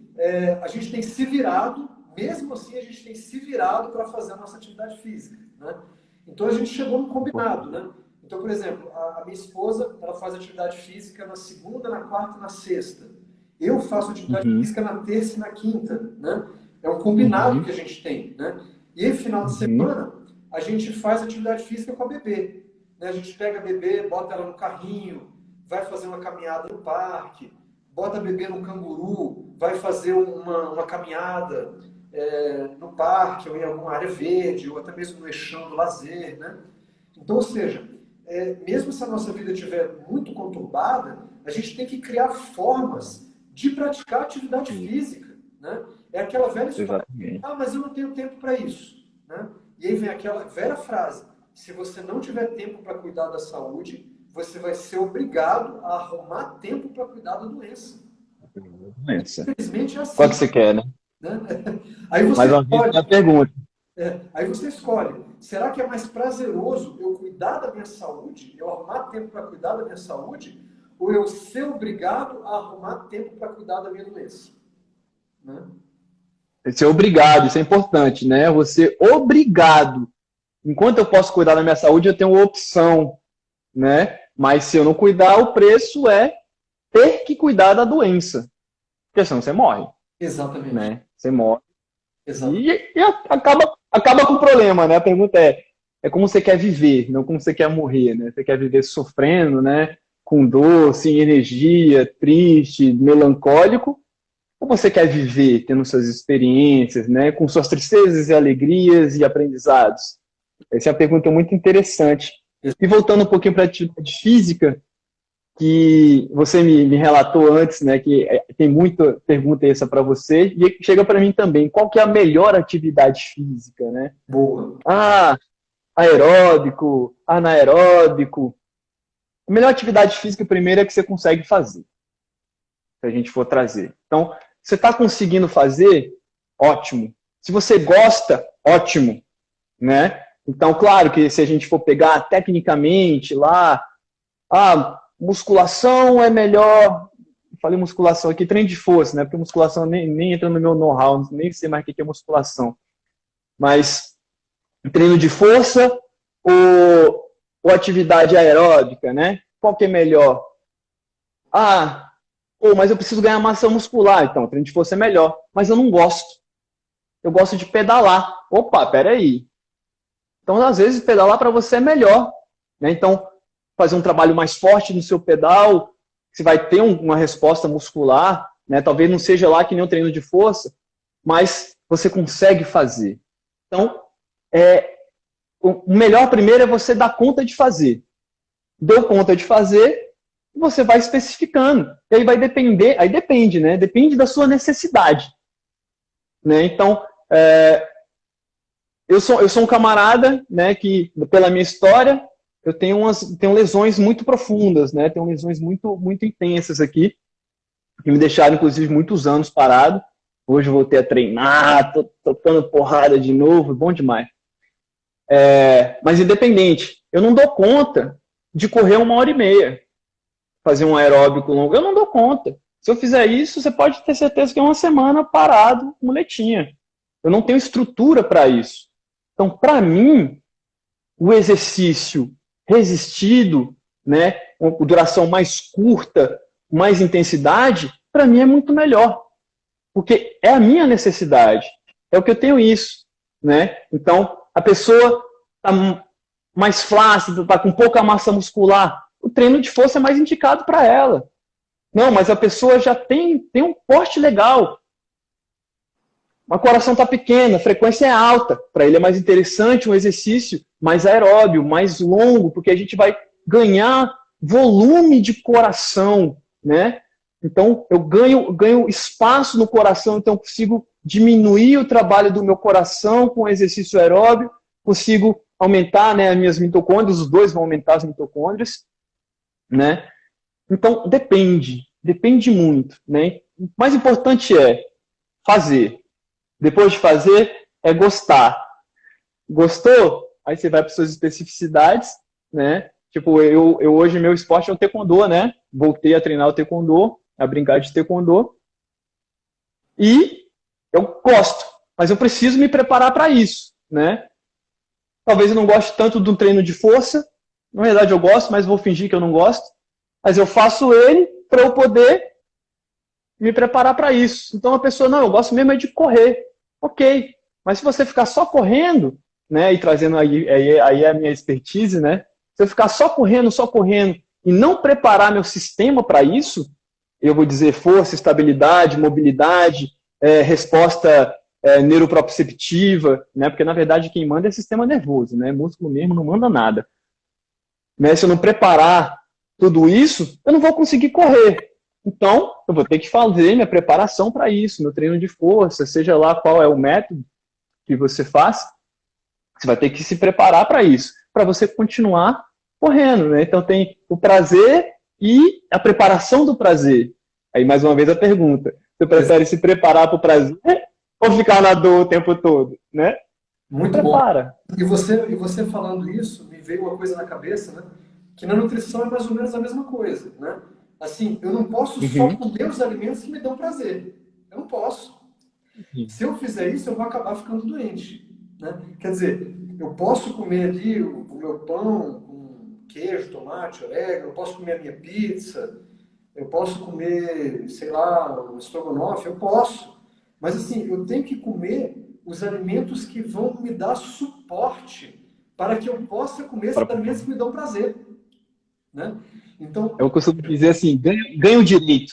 a gente tem se virado, mesmo assim, a gente tem se virado para fazer a nossa atividade física, né? Então, a gente chegou no combinado, né? Então, por exemplo, a minha esposa, ela faz atividade física na segunda, na quarta e na sexta. Eu faço atividade Uhum. física na terça e na quinta, né? É um combinado Uhum. que a gente tem, né? E aí, final de Uhum. semana, a gente faz atividade física com a bebê, né? A gente pega a bebê, bota ela no carrinho, vai fazer uma caminhada no parque, bota a bebê no canguru, vai fazer uma caminhada no parque ou em alguma área verde, ou até mesmo no eixão do lazer, né? Então, ou seja, mesmo se a nossa vida estiver muito conturbada, a gente tem que criar formas de praticar atividade física, né? É aquela velha história, Exatamente. mas eu não tenho tempo para isso, né? E aí vem aquela velha frase, se você não tiver tempo para cuidar da saúde, você vai ser obrigado a arrumar tempo para cuidar da doença. Doença. Infelizmente é Qual assim, que você quer, né? né? Aí Mais você uma vez, olha, uma pergunta. Aí você escolhe, será que é mais prazeroso eu cuidar da minha saúde, eu arrumar tempo para cuidar da minha saúde, ou eu ser obrigado a arrumar tempo para cuidar da minha doença? Né? Ser obrigado, isso é importante, né? Você obrigado. Enquanto eu posso cuidar da minha saúde, eu tenho opção, né? Mas se eu não cuidar, o preço é ter que cuidar da doença. Porque senão você morre, Exatamente. né? Você morre. Exatamente. E acaba com o problema, né? A pergunta é como você quer viver, não como você quer morrer, né? Você quer viver sofrendo, né? Com dor, sem energia, triste, melancólico, ou você quer viver tendo suas experiências, né? Com suas tristezas e alegrias e aprendizados? Essa é uma pergunta muito interessante. E voltando um pouquinho para a atividade física, que você me relatou antes, né, que tem muita pergunta essa para você, e chega para mim também, qual que é a melhor atividade física, né? Boa. Ah, aeróbico, anaeróbico. A melhor atividade física, primeiro, é que você consegue fazer, se a gente for trazer. Então, você está conseguindo fazer? Ótimo. Se você gosta, ótimo, né? Então, claro que se a gente for pegar tecnicamente lá, musculação é melhor. Falei musculação aqui, treino de força, né? Porque musculação nem entra no meu know-how, nem sei mais o que é musculação. Mas treino de força ou atividade aeróbica, né? Qual que é melhor? Mas eu preciso ganhar massa muscular, então treino de força é melhor. Mas eu não gosto. Eu gosto de pedalar. Opa, peraí. Então, às vezes, pedalar para você é melhor, né? Então, fazer um trabalho mais forte no seu pedal, você vai ter uma resposta muscular, né? Talvez não seja lá que nem um treino de força, mas você consegue fazer. Então, o melhor primeiro é você dar conta de fazer. Deu conta de fazer, você vai especificando. E aí vai depender, aí depende, né? Depende da sua necessidade. Né? Então, eu sou um camarada, né, que, pela minha história, eu tenho lesões muito profundas, né? Tenho lesões muito, muito intensas aqui, que me deixaram, inclusive, muitos anos parado. Hoje eu voltei a treinar, tô tocando porrada de novo, bom demais. Mas independente, eu não dou conta de correr 1h30, fazer um aeróbico longo, eu não dou conta. Se eu fizer isso, você pode ter certeza que é uma semana parado, muletinha. Eu não tenho estrutura para isso. Então, para mim, o exercício resistido, né, com duração mais curta, mais intensidade, para mim é muito melhor. Porque é a minha necessidade. É o que eu tenho isso. Né? Então, a pessoa está mais flácida, está com pouca massa muscular, o treino de força é mais indicado para ela. Não, mas a pessoa já tem um porte legal. O coração está pequeno, a frequência é alta. Para ele é mais interessante um exercício mais aeróbio, mais longo, porque a gente vai ganhar volume de coração, né? Então, eu ganho espaço no coração, então eu consigo diminuir o trabalho do meu coração com exercício aeróbio, consigo aumentar, né, as minhas mitocôndrias, os dois vão aumentar as mitocôndrias, né? Então, depende muito, né? O mais importante é fazer. Depois de fazer, é gostar. Gostou? Aí você vai para suas especificidades, né? Tipo, eu hoje, meu esporte é o taekwondo, né? Voltei a treinar o taekwondo, a brincar de taekwondo. E eu gosto, mas eu preciso me preparar para isso, né? Talvez eu não goste tanto de um treino de força. Na verdade, eu gosto, mas vou fingir que eu não gosto. Mas eu faço ele para eu poder me preparar para isso. Então a pessoa, não, eu gosto mesmo é de correr. Ok, mas se você ficar só correndo, né, e trazendo aí a minha expertise, né, se eu ficar só correndo, e não preparar meu sistema para isso, eu vou dizer força, estabilidade, mobilidade, resposta neuroproprioceptiva, né, porque na verdade quem manda é o sistema nervoso, né, músculo mesmo não manda nada. Né, se eu não preparar tudo isso, eu não vou conseguir correr. Então, eu vou ter que fazer minha preparação para isso, meu treino de força, seja lá qual é o método que você faz, você vai ter que se preparar para isso, para você continuar correndo, né? Então tem o prazer e a preparação do prazer. Aí, mais uma vez, a pergunta. Você prefere se preparar para o prazer ou ficar na dor o tempo todo, né? Muito bom. Prepara. E você falando isso, me veio uma coisa na cabeça, né? Que na nutrição é mais ou menos a mesma coisa, né? Assim, eu não posso só Uhum. comer os alimentos que me dão prazer. Eu não posso. Se eu fizer isso, eu vou acabar ficando doente, né? Quer dizer, eu posso comer ali o meu pão com queijo, tomate, orégano, eu posso comer a minha pizza, eu posso comer, sei lá, um estrogonofe, eu posso. Mas assim, eu tenho que comer os alimentos que vão me dar suporte para que eu possa comer esses alimentos que me dão prazer, né? Então, Eu costumo dizer assim, ganha o direito.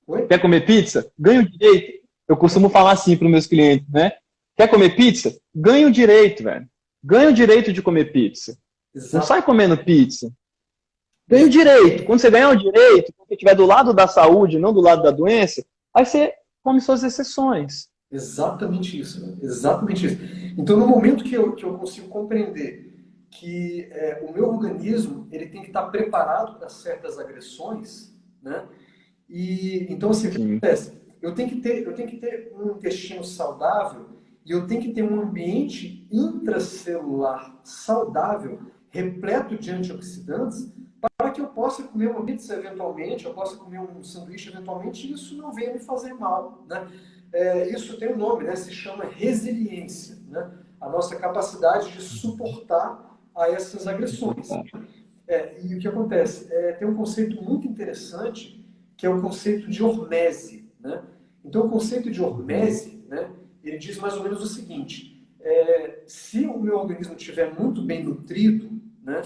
oi? Quer comer pizza? Ganha o direito. Eu costumo falar assim para os meus clientes, né? Quer comer pizza? Ganha o direito, velho. Ganha o direito de comer pizza. Não Exato, sai comendo pizza. Ganha o direito. Quando você ganhar o direito, quando você estiver do lado da saúde, não do lado da doença, aí você come suas exceções. exatamente isso, né? Exatamente isso. Então, no momento que eu consigo compreender que o meu organismo ele tem que estar preparado para certas agressões, né? E então assim, o que Sim. acontece? Eu tenho que ter um intestino saudável e eu tenho que ter um ambiente intracelular saudável, repleto de antioxidantes, para que eu possa comer uma pizza eventualmente, eu possa comer um sanduíche eventualmente, e isso não venha me fazer mal, né? Isso tem um nome, né? Se chama resiliência, né? A nossa capacidade de suportar a essas agressões. E o que acontece? Tem um conceito muito interessante, que é o conceito de hormese, né? Então, o conceito de Uhum. hormese, né, ele diz mais ou menos o seguinte: se o meu organismo estiver muito bem nutrido, né,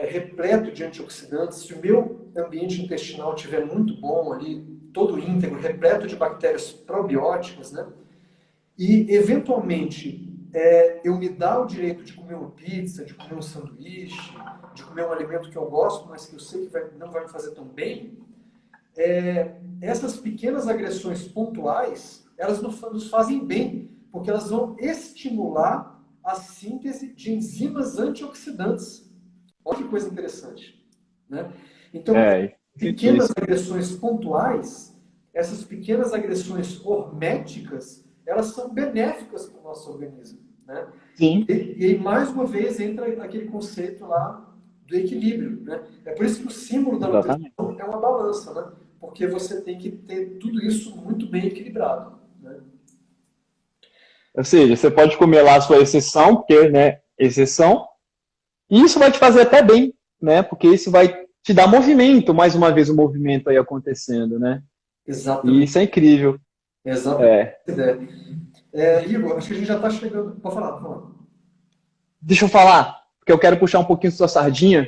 repleto de antioxidantes, se o meu ambiente intestinal estiver muito bom ali, todo íntegro, repleto de bactérias probióticas, né, e eventualmente eu me dar o direito de comer uma pizza, de comer um sanduíche, de comer um alimento que eu gosto, mas que eu sei que não vai me fazer tão bem, essas pequenas agressões pontuais, elas nos fazem bem, porque elas vão estimular a síntese de enzimas antioxidantes. Olha que coisa interessante, né? Então, Isso. pequenas agressões pontuais, essas pequenas agressões horméticas, elas são benéficas para o nosso organismo, né? Sim, E aí, mais uma vez, entra aquele conceito lá do equilíbrio, né? É por isso que o símbolo da exatamente. nutrição é uma balança, né? Porque você tem que ter tudo isso muito bem equilibrado, né? Ou seja, você pode comer lá a sua exceção, porque, né, exceção, e isso vai te fazer até bem, né? Porque isso vai te dar movimento, mais uma vez o movimento aí acontecendo, né? E Exatamente, isso é incrível. exatamente. É. Igor, acho que a gente já está chegando. Pode falar, pode falar. Deixa eu falar, porque eu quero puxar um pouquinho sua sardinha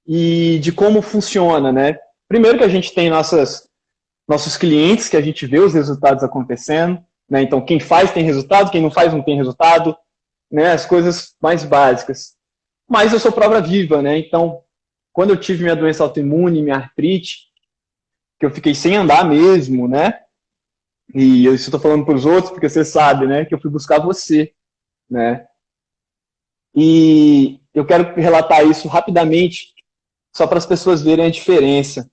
e de como funciona, né? Primeiro que a gente tem nossos clientes, que a gente vê os resultados acontecendo, né? Então, quem faz tem resultado, quem não faz não tem resultado, né? As coisas mais básicas. Mas eu sou prova viva, né? Então, quando eu tive minha doença autoimune, minha artrite, que eu fiquei sem andar mesmo, né? E eu estou falando para os outros, porque você sabe, né? Que eu fui buscar você, né? E eu quero relatar isso rapidamente, só para as pessoas verem a diferença.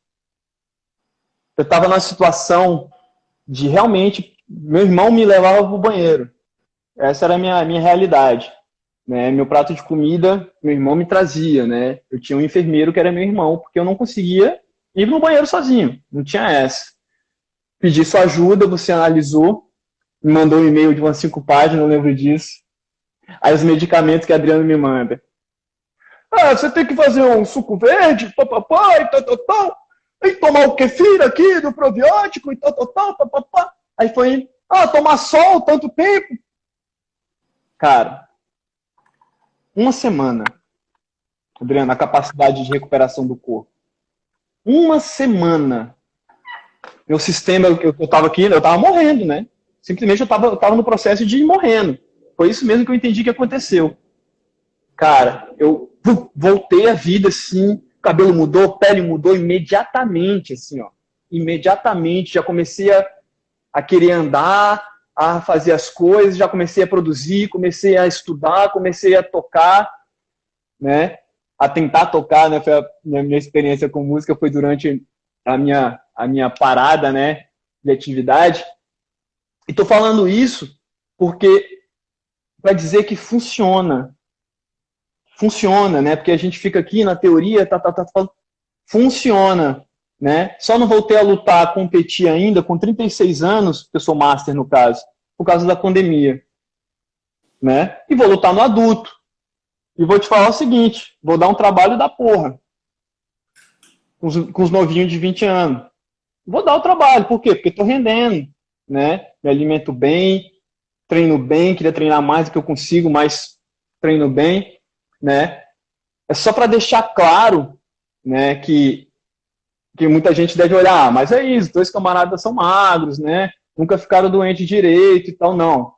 Eu estava numa situação de realmente, meu irmão me levava para o banheiro. Essa era a minha realidade. Né? Meu prato de comida, meu irmão me trazia. Né? Eu tinha um enfermeiro que era meu irmão, porque eu não conseguia ir no banheiro sozinho. Não tinha essa. Pedi sua ajuda, você analisou, me mandou um e-mail de umas 5 páginas, não lembro disso. Aí os medicamentos que a Adriana me manda. Ah, você tem que fazer um suco verde, papapá, e tal, tal, tal. E tomar o kefir aqui do probiótico, e tal, tal, tal, papapá. Aí foi, tomar sol tanto tempo. Cara, uma semana, Adriana, a capacidade de recuperação do corpo. Uma semana. Meu sistema, eu tava aqui, eu tava morrendo, né? Simplesmente eu tava no processo de ir morrendo. Foi isso mesmo que eu entendi que aconteceu. Cara, eu voltei à vida, assim, cabelo mudou, pele mudou imediatamente, assim, ó. Imediatamente, já comecei a querer andar, a fazer as coisas, já comecei a produzir, comecei a estudar, comecei a tocar, né? A tentar tocar, né? Foi a minha experiência com música foi durante a minha parada, né? De atividade. E tô falando isso porque para dizer que funciona. Funciona, né? Porque a gente fica aqui na teoria, funciona, né? Só não voltei a lutar, a competir ainda com 36 anos, que eu sou master no caso, por causa da pandemia, né? E vou lutar no adulto. E vou te falar o seguinte, vou dar um trabalho da porra com os novinhos de 20 anos. Vou dar o trabalho, por quê? Porque estou rendendo, né? Me alimento bem, treino bem, queria treinar mais do que eu consigo, mas treino bem, né? É só para deixar claro, né, que muita gente deve olhar, mas é isso, dois camaradas são magros, né? Nunca ficaram doentes direito e tal, não.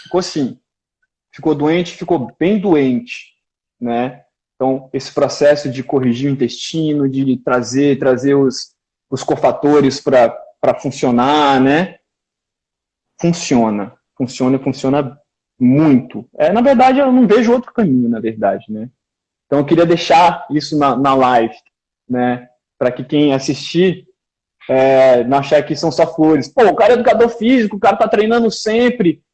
Ficou sim. Ficou doente, ficou bem doente, né? Então, esse processo de corrigir o intestino, de trazer os cofatores para funcionar, né? Funciona muito. Na verdade, eu não vejo outro caminho, na verdade, né? Então, eu queria deixar isso na live, né? Para que quem assistir não achar que são só flores. Pô, o cara é educador físico, o cara tá treinando sempre.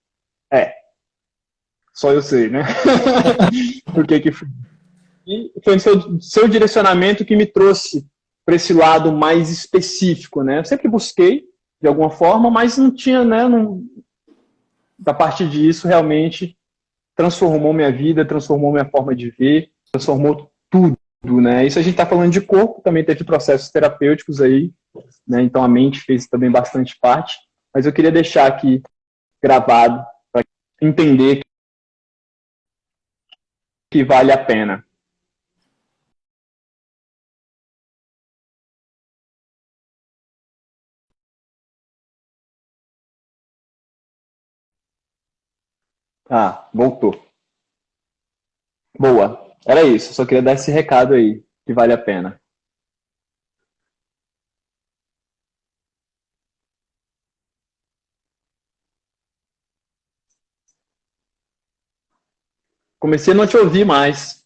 Só eu sei, né? Porque e foi o seu direcionamento que me trouxe para esse lado mais específico, né? Eu sempre busquei, de alguma forma, mas não tinha, né? A partir disso, realmente, transformou minha vida, transformou minha forma de ver, transformou tudo, né? Isso a gente está falando de corpo, também teve processos terapêuticos aí, né? Então a mente fez também bastante parte, mas eu queria deixar aqui gravado para entender que vale a pena. Ah, voltou. Boa. Era isso. Só queria dar esse recado aí, que vale a pena. Comecei a não te ouvir mais.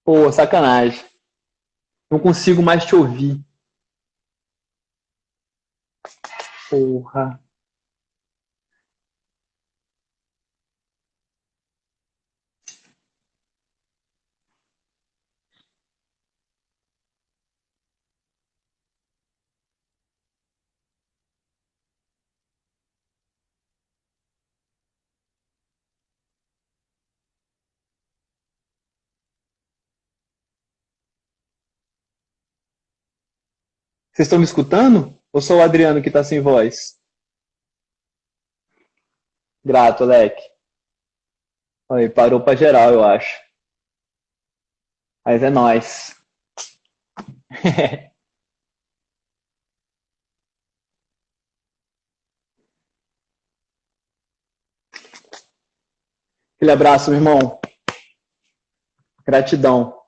Pô, sacanagem. Não consigo mais te ouvir. Porra. Vocês estão me escutando? Ou só o Adriano que tá sem voz? Grato, Alec. Aí, parou pra geral, eu acho. Mas é nóis. Aquele abraço, meu irmão. Gratidão.